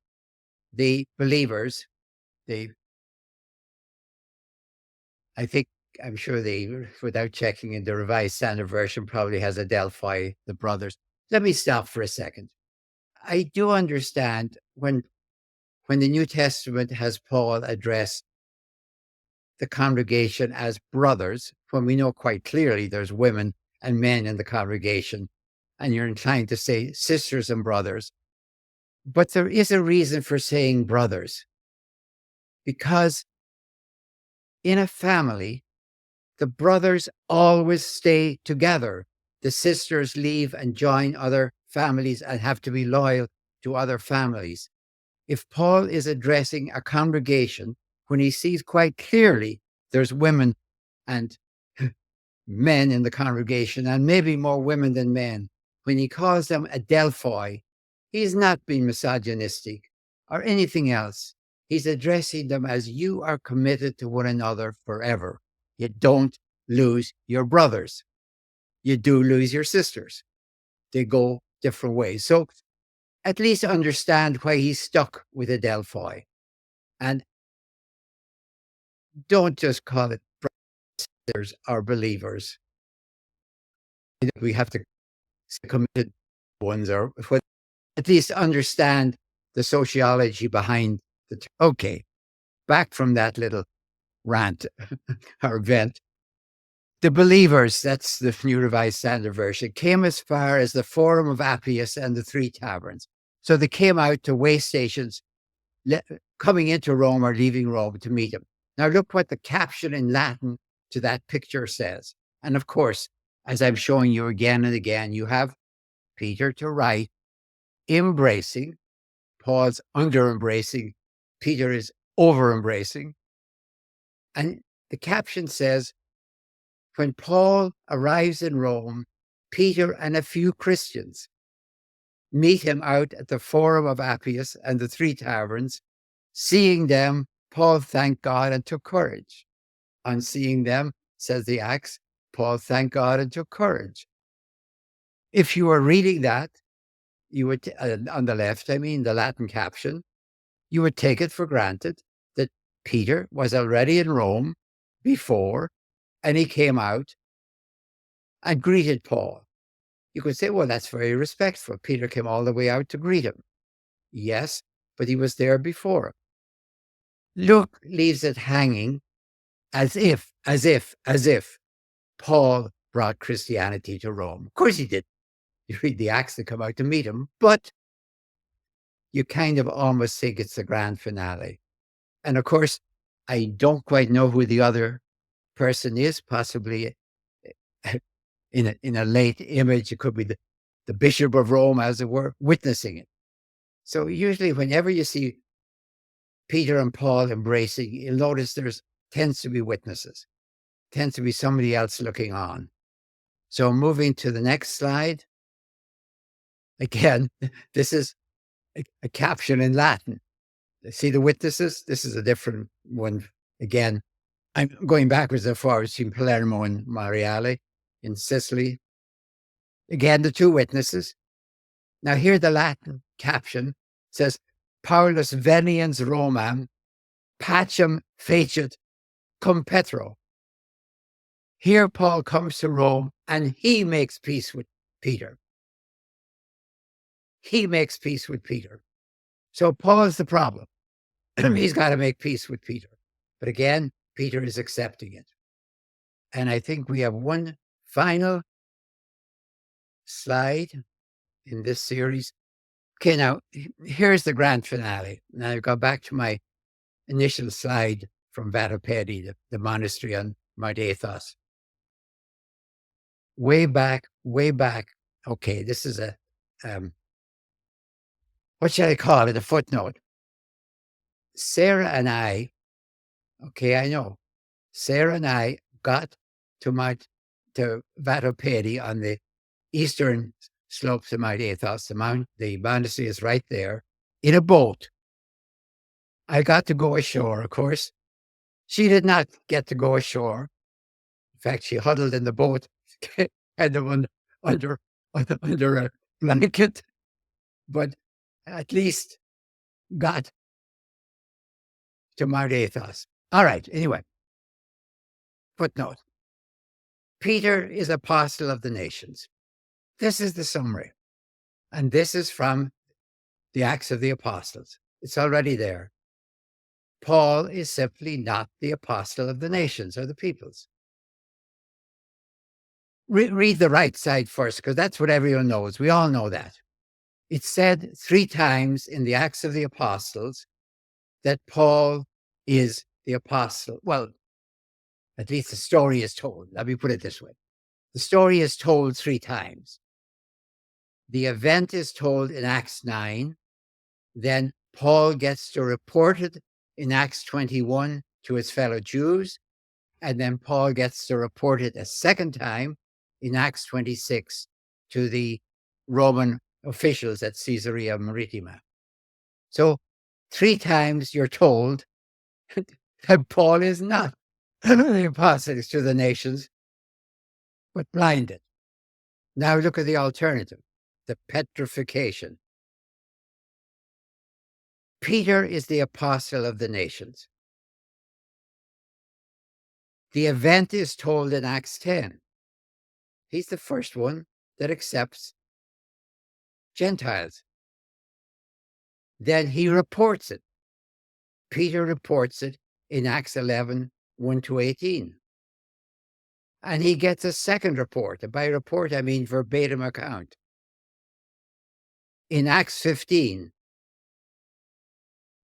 the believers, I'm sure without checking in the Revised Standard Version, probably has Adelphi, the brothers. Let me stop for a second. I do understand when the New Testament has Paul address the congregation as brothers, when we know quite clearly there's women and men in the congregation, and you're inclined to say sisters and brothers. But there is a reason for saying brothers, because in a family, the brothers always stay together. The sisters leave and join other families and have to be loyal to other families. If Paul is addressing a congregation, when he sees quite clearly there's women and men in the congregation, and maybe more women than men, when he calls them Adelphi, he's not being misogynistic or anything else. He's addressing them as you are committed to one another forever. You don't lose your brothers. You do lose your sisters. They go different ways. So at least understand why he's stuck with Adelphi. And don't just call it brothers or believers. We have to committed ones, or at least understand the sociology behind the. Okay, back from that little rant or vent. The believers, that's the New Revised Standard Version, came as far as the Forum of Appius and the Three Taverns. So they came out to way stations coming into Rome or leaving Rome to meet him. Now look what the caption in Latin to that picture says. And of course, as I'm showing you again and again, you have Peter to right, embracing. Paul's under embracing. Peter is over embracing. And the caption says, When Paul arrives in Rome, Peter and a few Christians meet him out at the Forum of Appius and the Three Taverns. Seeing them, Paul thanked God and took courage. On seeing them, says the Acts, Paul thanked God and took courage. If you were reading that, you would, on the left, I mean, the Latin caption, you would take it for granted that Peter was already in Rome before, and he came out and greeted Paul. You could say, well, that's very respectful. Peter came all the way out to greet him. Yes, but he was there before. Luke leaves it hanging as if Paul brought Christianity to Rome. Of course he did. You read the Acts that come out to meet him, but you kind of almost think it's the grand finale. And of course, I don't quite know who the other person is, possibly in a late image. It could be the Bishop of Rome, as it were, witnessing it. So usually whenever you see Peter and Paul embracing, you'll notice there's tends to be witnesses, tends to be somebody else looking on. So moving to the next slide. Again, this is a caption in Latin. See the witnesses? This is a different one. Again, I'm going backwards and forwards between Palermo and Mariale in Sicily. Again, the two witnesses. Now here the Latin caption says, Paulus veniens Romam, pacem fecit cum Petro. Here Paul comes to Rome and he makes peace with Peter. He makes peace with Peter. So Paul is the problem. He's got to make peace with Peter. But again, Peter is accepting it. And I think we have one final slide in this series. Okay, now here's the grand finale. Now I've got back to my initial slide from Vatopedi, the monastery on Mount Athos. Way back. Okay, this is a, what shall I call it? A footnote. Sarah and I, okay, I know. Sarah and I got to Vatopedi on the eastern slopes of Mount Athos. The monastery is right there, in a boat. I got to go ashore, of course. She did not get to go ashore. In fact, she huddled in the boat, kind of under a blanket, but at least got to Mount Athos. All right, anyway. Footnote. Peter is apostle of the nations. This is the summary. And this is from the Acts of the Apostles. It's already there. Paul is simply not the apostle of the nations or the peoples. Read the right side first, because that's what everyone knows. We all know that. It's said 3 times in the Acts of the Apostles that Paul is the apostle. Well, at least the story is told. Let me put it this way. The story is told 3 times. The event is told in Acts 9. Then Paul gets to report it in Acts 21 to his fellow Jews. And then Paul gets to report it a second time in Acts 26 to the Roman officials at Caesarea Maritima. So 3 times you're told that Paul is not the apostle to the nations, but blinded. Now look at the alternative, the petrification. Peter is the apostle of the nations. The event is told in Acts 10. He's the first one that accepts Gentiles. Then he reports it. Peter reports it in Acts 11, 1-18. And he gets a second report. And by report, I mean verbatim account. In Acts 15.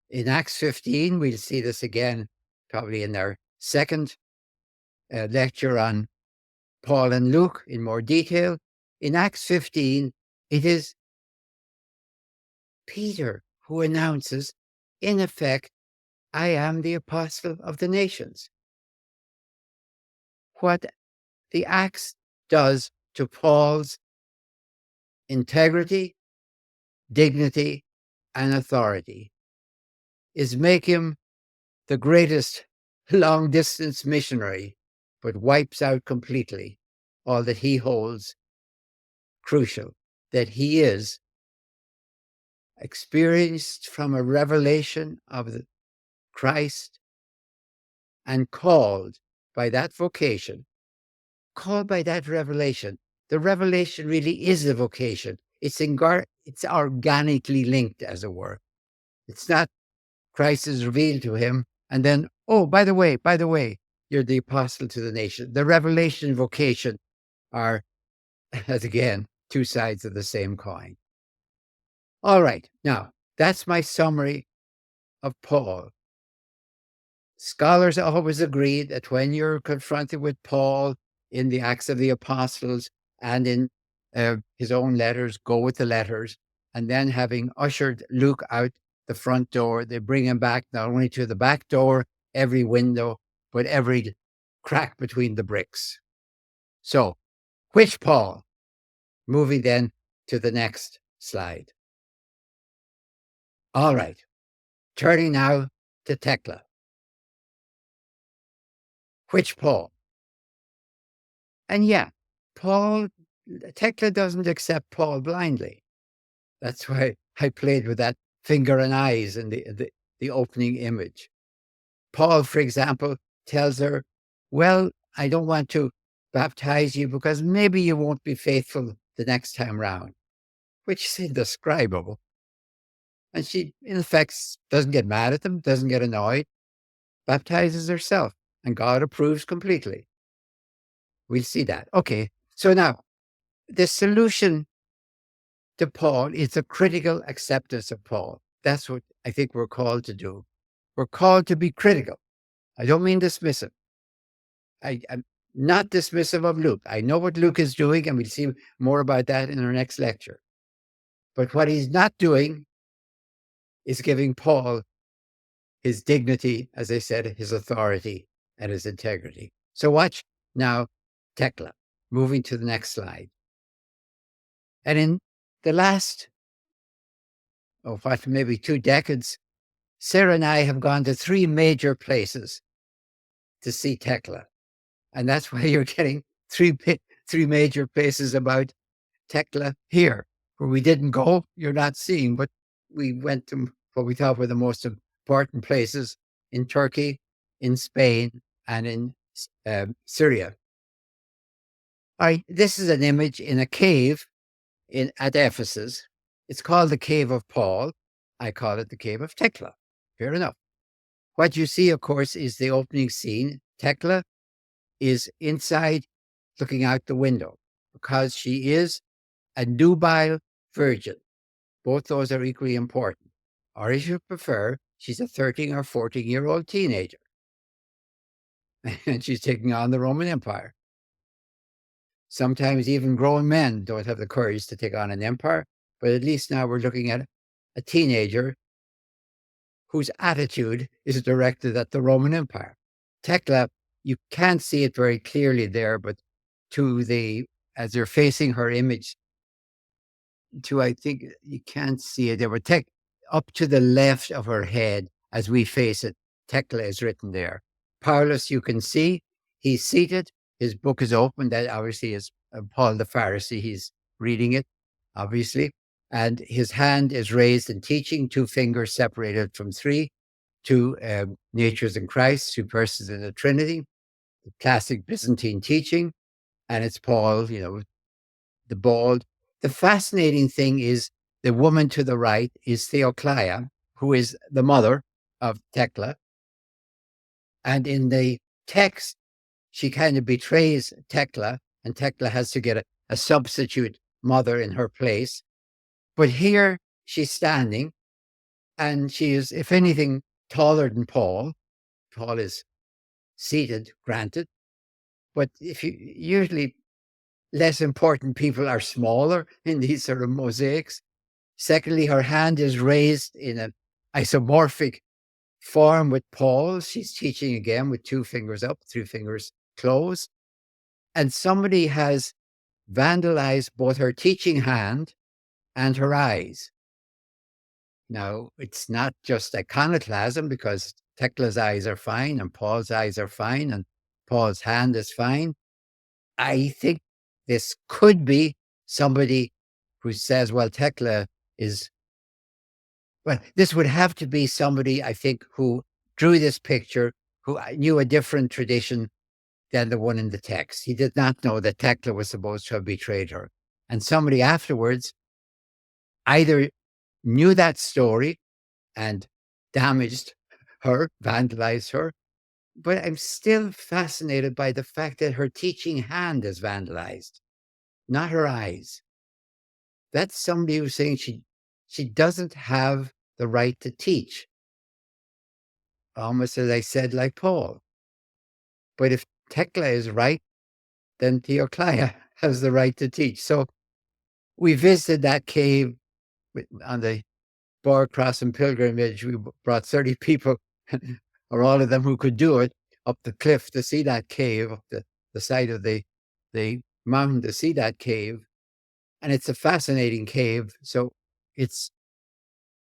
In Acts 15, we'll see this again, probably in our second lecture on Paul and Luke in more detail. In Acts 15, it is Peter who announces, in effect, I am the apostle of the nations. What the axe does to Paul's integrity, dignity, and authority is make him the greatest long distance missionary, but wipes out completely all that he holds crucial, that he is experienced from a revelation of the Christ and called by that vocation, called by that revelation. The revelation really is a vocation. It's organically linked, as it were. It's not Christ is revealed to him, and then, oh, by the way, you're the apostle to the nation. The revelation and vocation are, as again, two sides of the same coin. All right, now that's my summary of Paul. Scholars always agree that when you're confronted with Paul in the Acts of the Apostles and in his own letters, go with the letters, and then having ushered Luke out the front door, they bring him back not only to the back door, every window, but every crack between the bricks. So, which Paul? Moving then to the next slide. All right, turning now to Thecla. Which Paul? And yeah, Thecla doesn't accept Paul blindly. That's why I played with that finger and eyes in the opening image. Paul, for example, tells her, well, I don't want to baptize you because maybe you won't be faithful the next time round, which is indescribable. And she, in effect, doesn't get mad at them, doesn't get annoyed, baptizes herself, and God approves completely. We'll see that. Okay, so now, the solution to Paul is the critical acceptance of Paul. That's what I think we're called to do. We're called to be critical. I don't mean dismissive. I'm not dismissive of Luke. I know what Luke is doing, and we'll see more about that in our next lecture. But what he's not doing is giving Paul his dignity, as I said, his authority and his integrity. So watch now Thecla, moving to the next slide. And in the last, maybe 2 decades, Sarah and I have gone to 3 major places to see Thecla. And that's why you're getting three major places about Thecla here. Where we didn't go, you're not seeing, but we went to what we thought were the most important places in Turkey, in Spain, and in Syria. All right, this is an image in a cave at Ephesus. It's called the Cave of Paul. I call it the Cave of Thecla. Fair enough. What you see, of course, is the opening scene. Thecla is inside looking out the window because she is a nubile virgin. Both those are equally important. Or if you prefer, she's a 13 or 14-year-old teenager. And she's taking on the Roman Empire. Sometimes even grown men don't have the courage to take on an empire, but at least now we're looking at a teenager whose attitude is directed at the Roman Empire. Thecla, you can't see it very clearly there, but as you're facing her image, I think you can't see it there, but up to the left of her head as we face it, Thecla is written there. Paulus, you can see, he's seated, his book is open, that obviously is Paul the Pharisee, he's reading it, obviously, and his hand is raised in teaching, 2 fingers separated from 3, 2 natures in Christ, 2 persons in the Trinity, the classic Byzantine teaching, and it's Paul, the bald. The fascinating thing is the woman to the right is Thecla, who is the mother of Thecla. And in the text, she kind of betrays Thecla, and Thecla has to get a substitute mother in her place. But here she's standing, and she is, if anything, taller than Paul. Paul is seated, granted. But usually less important people are smaller in these sort of mosaics. Secondly, her hand is raised in an isomorphic form with Paul. She's teaching again with 2 fingers up, 3 fingers closed. And somebody has vandalized both her teaching hand and her eyes. Now, it's not just iconoclasm, because Thecla's eyes are fine and Paul's eyes are fine and Paul's hand is fine. I think this could be somebody who says, well, Thecla is, well, this would have to be somebody, I think, who drew this picture, who knew a different tradition than the one in the text. He did not know that Thecla was supposed to have betrayed her. And somebody afterwards either knew that story and damaged her, vandalized her. But I'm still fascinated by the fact that her teaching hand is vandalized, not her eyes. That's somebody who's saying she doesn't have the right to teach. Almost as I said, like Paul. But if Thecla is right, then Theoclia has the right to teach. So we visited that cave on the Bar Crossing pilgrimage. We brought 30 people, or all of them who could do it, up the cliff to see that cave, up the side of the mountain to see that cave. And it's a fascinating cave. So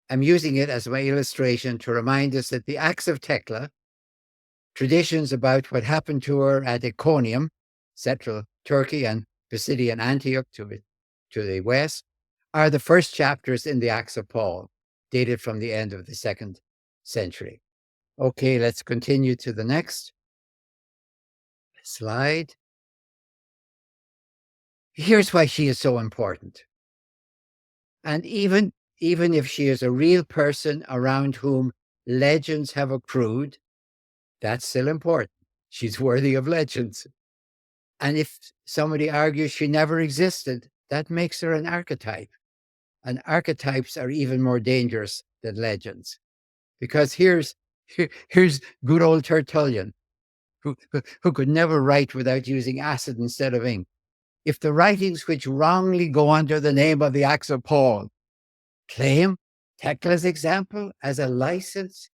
I'm using it as my illustration to remind us that the acts of Thecla, traditions about what happened to her at Iconium, central Turkey, and Pisidian Antioch to the west, are the first chapters in the Acts of Paul, dated from the end of the 2nd century. Okay, let's continue to the next slide. Here's why she is so important. And even if she is a real person around whom legends have accrued, that's still important. She's worthy of legends. And if somebody argues she never existed, that makes her an archetype. And archetypes are even more dangerous than legends. Because here's good old Tertullian, who could never write without using acid instead of ink. If the writings which wrongly go under the name of the Acts of Paul claim Thecla's example as a license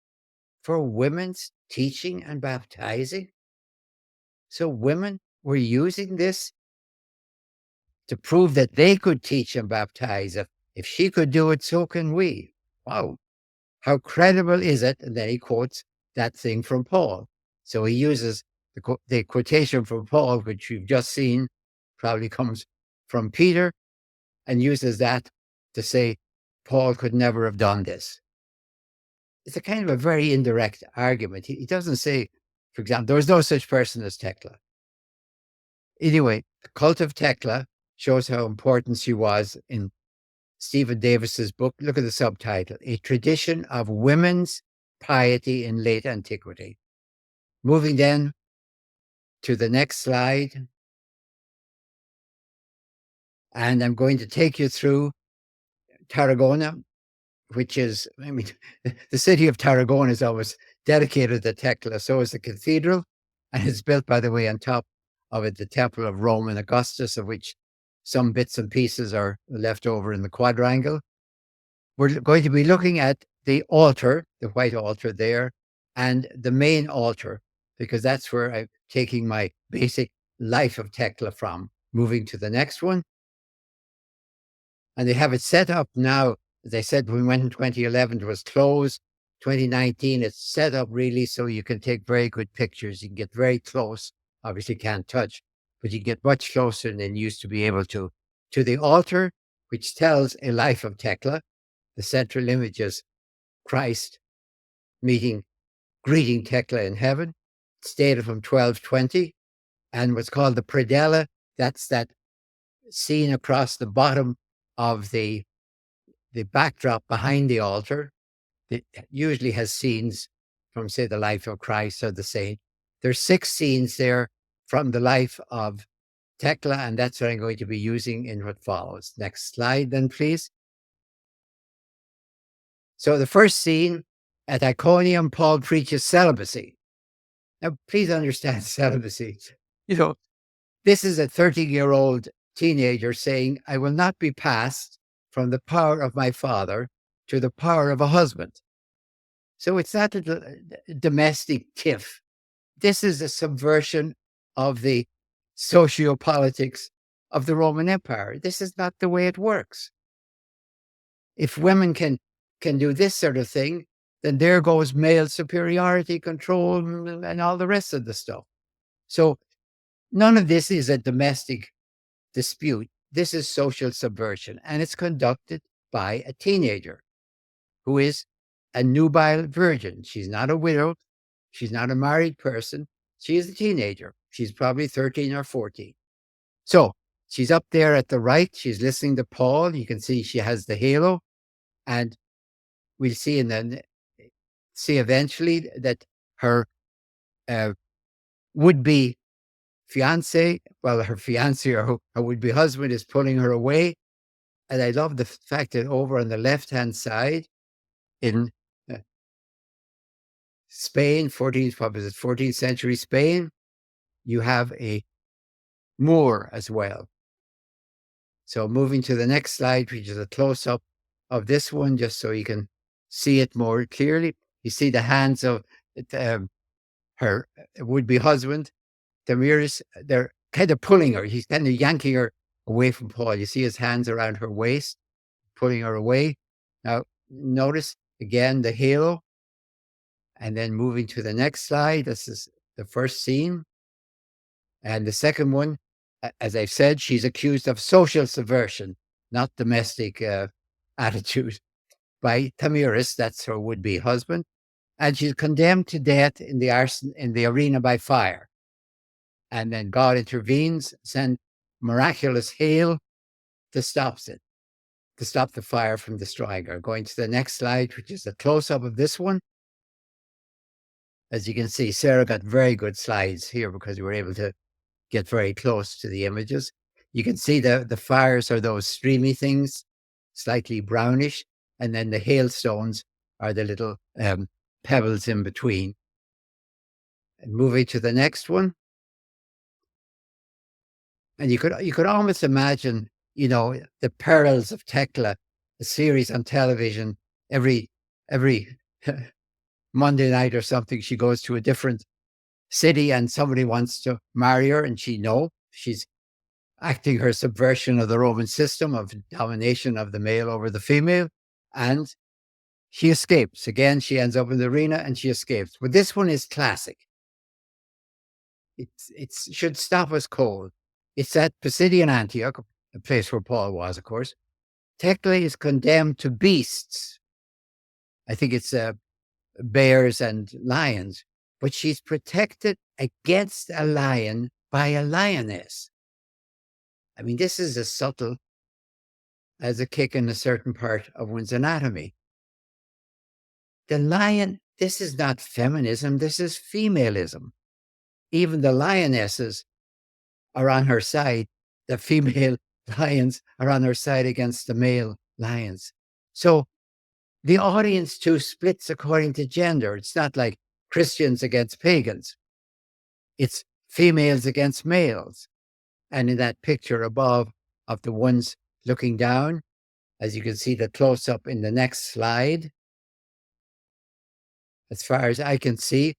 for women's teaching and baptizing, so women were using this to prove that they could teach and baptize. If she could do it, so can we. Wow. How credible is it? And then he quotes that thing from Paul. So he uses the quotation from Paul, which you've just seen, probably comes from Peter, and uses that to say Paul could never have done this. It's a kind of a very indirect argument. He doesn't say, for example, there was no such person as Thecla. Anyway, the cult of Thecla shows how important she was in Stephen Davis's book. Look at the subtitle, A Tradition of Women's Piety in Late Antiquity. Moving then to the next slide. And I'm going to take you through Tarragona, which is, the city of Tarragona is always dedicated to Thecla. So is the cathedral. And it's built, by the way, on top of it, the Temple of Roman Augustus, of which some bits and pieces are left over in the quadrangle. We're going to be looking at the altar, the white altar there, and the main altar, because that's where I'm taking my basic life of Thecla from. Moving to the next one. And they have it set up now. As I said, when we went in 2011, it was closed. 2019, it's set up really so you can take very good pictures. You can get very close. Obviously can't touch, but you get much closer than you used to be able to the altar, which tells a life of Thecla. The central image is Christ greeting Thecla in heaven. It's dated from 1220, and what's called the predella. That's that scene across the bottom of the backdrop behind the altar. It usually has scenes from, say, the life of Christ or the saint. There's 6 scenes there from the life of Thecla, and that's what I'm going to be using in what follows. Next slide, then, please. So the first scene, at Iconium, Paul preaches celibacy. Now, please understand celibacy. This is a 30-year-old teenager saying, I will not be passed from the power of my father to the power of a husband. So it's not a domestic tiff. This is a subversion of the sociopolitics of the Roman Empire. This is not the way it works. If women can do this sort of thing, then there goes male superiority, control, and all the rest of the stuff. So none of this is a domestic dispute. This is social subversion, and it's conducted by a teenager who is a nubile virgin. She's not a widow. She's not a married person. She is a teenager. She's probably 13 or 14. So she's up there at the right. She's listening to Paul. You can see she has the halo. And we'll see eventually that her would-be fiance, well, her fiance or her would-be husband is pulling her away. And I love the fact that over on the left-hand side in Spain, 14th century Spain, you have a Moor as well. So moving to the next slide, which is a close-up of this one, just so you can see it more clearly. You see the hands of her would-be husband, Damaris. They're kind of pulling her. He's kind of yanking her away from Paul. You see his hands around her waist, pulling her away. Now, notice again the halo. And then moving to the next slide, this is the first scene. And the second one, as I've said, she's accused of social subversion, not domestic attitude, by Tamiris, that's her would-be husband. And she's condemned to death in the arena by fire. And then God intervenes, sends miraculous hail to stop the fire from destroying her. Going to the next slide, which is a close-up of this one. As you can see, Sarah got very good slides here because we were able to get very close to the images. You can see the fires are those streamy things, slightly brownish, and then the hailstones are the little pebbles in between. And moving to the next one. And you could almost imagine, the perils of Thecla, a series on television every Monday night or something. She goes to a different city and somebody wants to marry her, and she's acting her subversion of the Roman system of domination of the male over the female, and she escapes. Again, she ends up in the arena and she escapes. But this one is classic. It should stop us cold. It's at Pisidian Antioch, a place where Paul was, of course. Thecla is condemned to beasts. I think it's bears and lions, but she's protected against a lion by a lioness. I mean, this is as subtle as a kick in a certain part of one's anatomy. The lion, this is not feminism, this is femalism. Even the lionesses are on her side. The female lions are on her side against the male lions. So the audience too splits according to gender. It's not like Christians against pagans. It's females against males. And in that picture above of the ones looking down, as you can see the close-up in the next slide, as far as I can see,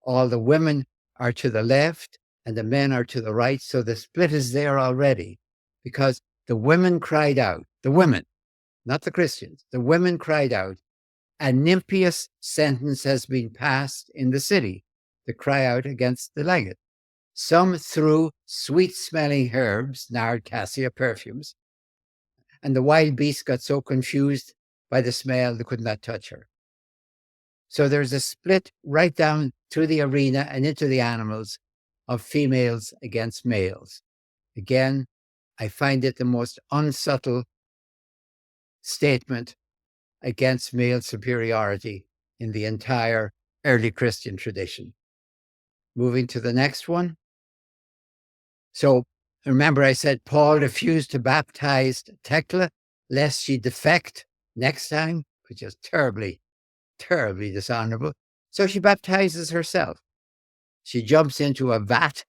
all the women are to the left and the men are to the right. So the split is there already because the women cried out, the women, not the Christians, the women cried out, a nymphious sentence has been passed in the city to cry out against the legate. Some threw sweet-smelling herbs, nard, cassia, perfumes, and the wild beasts got so confused by the smell they could not touch her. So there's a split right down through the arena and into the animals of females against males. Again, I find it the most unsubtle statement against male superiority in the entire early Christian tradition. Moving to the next one. So remember I said Paul refused to baptize Thecla lest she defect next time, which is terribly, terribly dishonorable. So she baptizes herself. She jumps into a vat,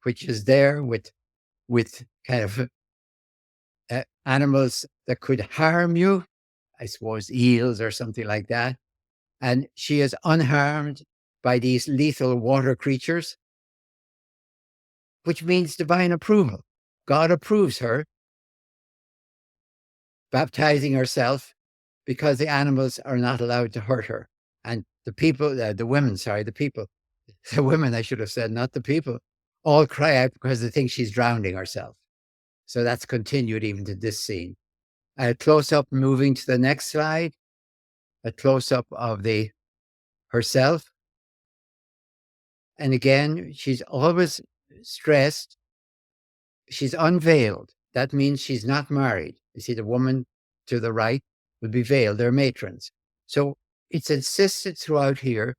which is there with kind of animals that could harm you, I suppose eels or something like that. And she is unharmed by these lethal water creatures. which means divine approval. God approves her baptizing herself because the animals are not allowed to hurt her. And the people, the women, sorry, the people, the women, I should have said, not the people, all cry out because they think she's drowning herself. So that's continued even to this scene. A close up, moving to the next slide, a close up of the herself. And again, she's always stressed. She's unveiled. That means she's not married. You see, the woman to the right would be veiled. They're matrons. So it's insisted throughout here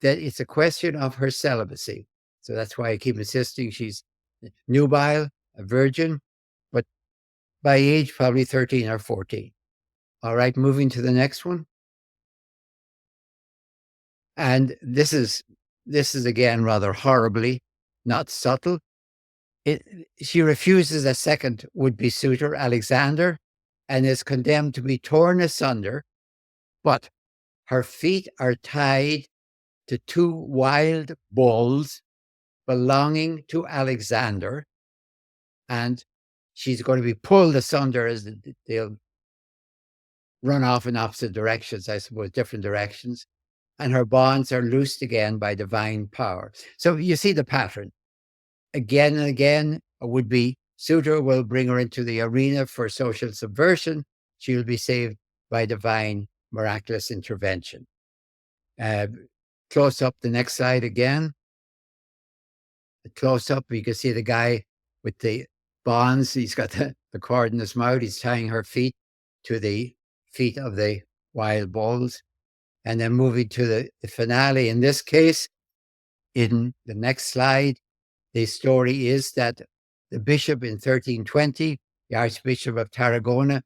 that it's a question of her celibacy. So that's why I keep insisting she's nubile, a virgin, but by age probably 13 or 14. All right, moving to the next one. And this is again rather horribly not subtle. She refuses a second would-be suitor, Alexander, and is condemned to be torn asunder, but her feet are tied to two wild bulls belonging to Alexander, and she's going to be pulled asunder as they'll run off in opposite directions, I suppose, different directions, and her bonds are loosed again by divine power. So you see the pattern. Again and again, a would-be suitor will bring her into the arena for social subversion. She will be saved by divine miraculous intervention. Close up the next slide again. Close up, you can see the guy with the bonds. He's got the cord in his mouth. He's tying her feet to the feet of the wild bulls. And then moving to the finale. In this case, in the next slide, the story is that the bishop in 1320, the Archbishop of Tarragona,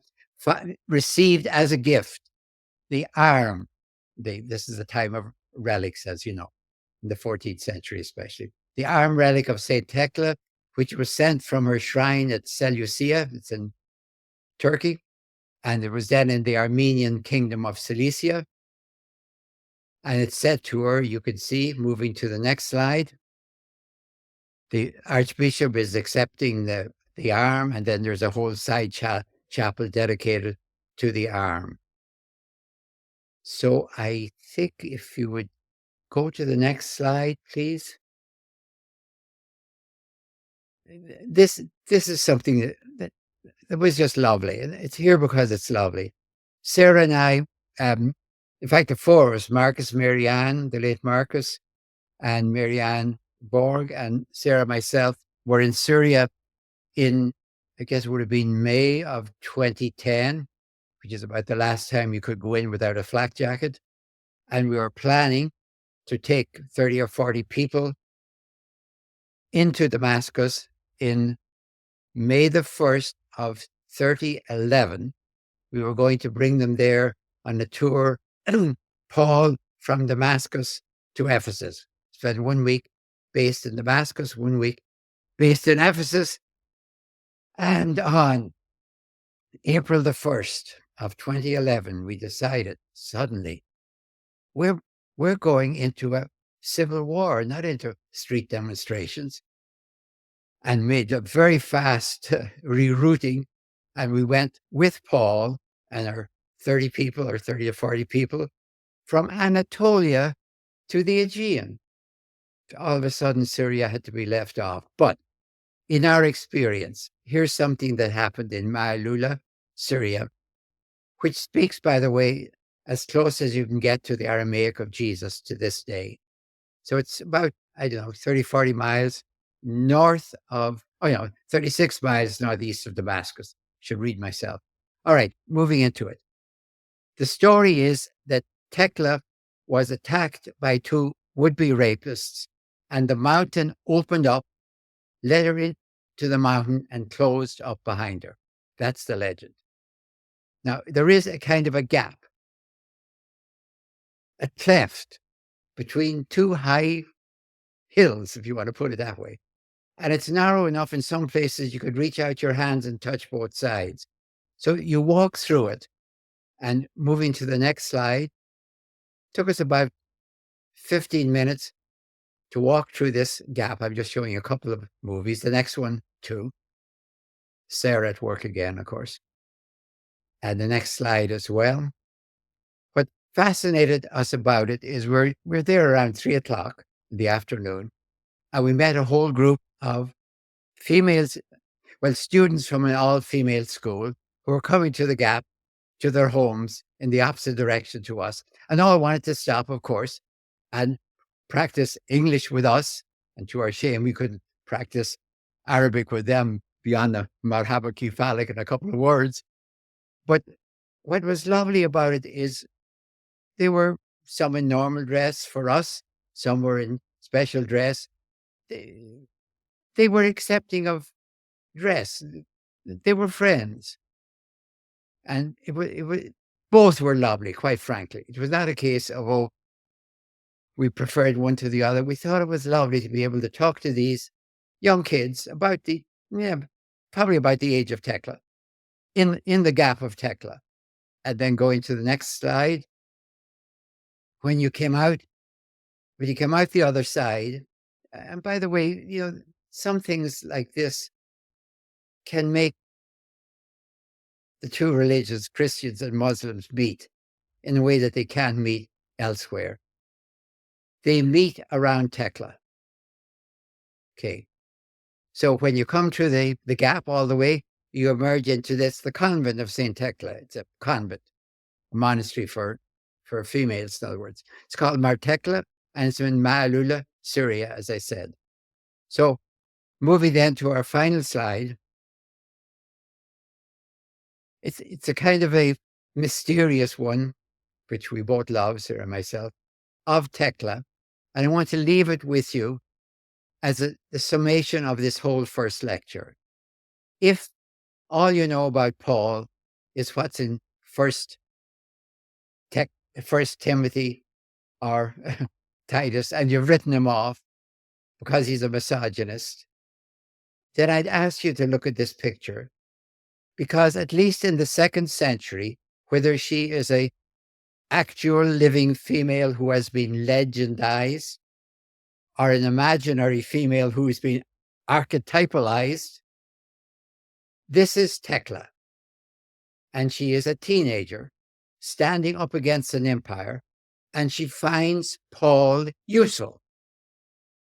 received as a gift the arm. This is a time of relics, as you know, in the 14th century especially. The arm relic of St. Thecla, which was sent from her shrine at Seleucia, it's in Turkey, and it was then in the Armenian kingdom of Cilicia. And it's said to her, you can see, moving to the next slide, the Archbishop is accepting the arm, and then there's a whole side chapel dedicated to the arm. So I think if you would go to the next slide, please. This is something that was just lovely, and it's here because it's lovely. Sarah and I, in fact, the four of us, Marcus, Marianne, the late Marcus, and Marianne Borg, and Sarah, myself, were in Syria in, I guess it would have been May of 2010, which is about the last time you could go in without a flak jacket. And we were planning to take 30 or 40 people into Damascus in May the 1st of 3011. We were going to bring them there on a tour, Paul from Damascus to Ephesus. Spent 1 week based in Damascus, 1 week based in Ephesus. And on April the 1st of 2011, we decided suddenly we're going into a civil war, not into street demonstrations, and made a very fast rerouting. And we went with Paul and our 30 people or 30 or 40 people from Anatolia to the Aegean. All of a sudden, Syria had to be left off. But in our experience, here's something that happened in Ma'alula, Syria, which speaks, by the way, as close as you can get to the Aramaic of Jesus to this day. So it's about, 30, 40 miles north of, 36 miles northeast of Damascus. Should read myself. All right, moving into it. The story is that Thecla was attacked by two would-be rapists, and the mountain opened up, let her into the mountain, and closed up behind her. That's the legend. Now, there is a kind of a gap, a cleft between two high hills, if you want to put it that way. And it's narrow enough in some places you could reach out your hands and touch both sides. So you walk through it. And moving to the next slide, took us about 15 minutes to walk through this gap. I'm just showing you a couple of movies. The next one, too. Sarah at Work Again, of course. And the next slide as well. What fascinated us about it is we're there around 3 o'clock in the afternoon, and we met a whole group of females, well, students from an all-female school who were coming to the gap to their homes in the opposite direction to us, and all wanted to stop, of course, and practice English with us. And to our shame, we couldn't practice Arabic with them beyond the marhaba kifalik and a couple of words. But what was lovely about it is they were some in normal dress for us, some were in special dress. They, they were accepting of dress. They were friends. And it was, both were lovely, quite frankly. It was not a case of, oh, we preferred one to the other. We thought it was lovely to be able to talk to these young kids about probably about the age of Thecla, in the gap of Thecla. And then going to the next slide, when you came out the other side, and by the way, some things like this can make the two religions, Christians and Muslims, meet in a way that they can't meet elsewhere. They meet around Thecla. Okay. So when you come to the gap all the way, you emerge into the convent of St. Thecla. It's a convent, a monastery for females, in other words. It's called Mar Thecla, and it's in Ma'alula, Syria, as I said. So moving then to our final slide, it's a kind of a mysterious one, which we both love, Sarah and myself, of Thecla. And I want to leave it with you as the summation of this whole first lecture. If all you know about Paul is what's in First Timothy or Titus, and you've written him off because he's a misogynist, then I'd ask you to look at this picture, because at least in the 2nd century, whether she is a actual living female who has been legendized or an imaginary female who's been archetypalized, this is Thecla. And she is a teenager standing up against an empire, and she finds Paul useful.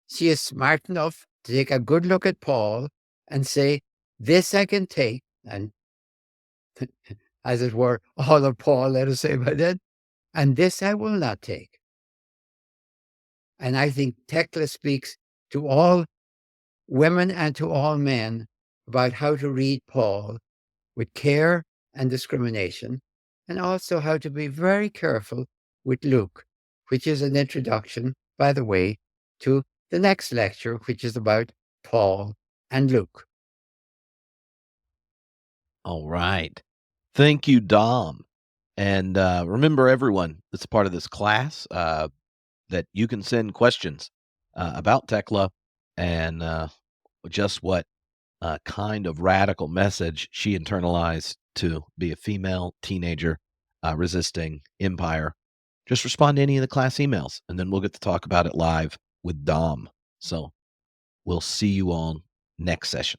She is smart enough to take a good look at Paul and say, this I can take, and as it were, all of Paul, let us say by then, and this I will not take. And I think Thecla speaks to all women and to all men about how to read Paul with care and discrimination, and also how to be very careful with Luke, which is an introduction, by the way, to the next lecture, which is about Paul and Luke. All right. Thank you, Dom. And remember, everyone that's part of this class, that you can send questions about Thecla and just what kind of radical message she internalized to be a female teenager resisting empire. Just respond to any of the class emails, and then we'll get to talk about it live with Dom. So we'll see you all next session.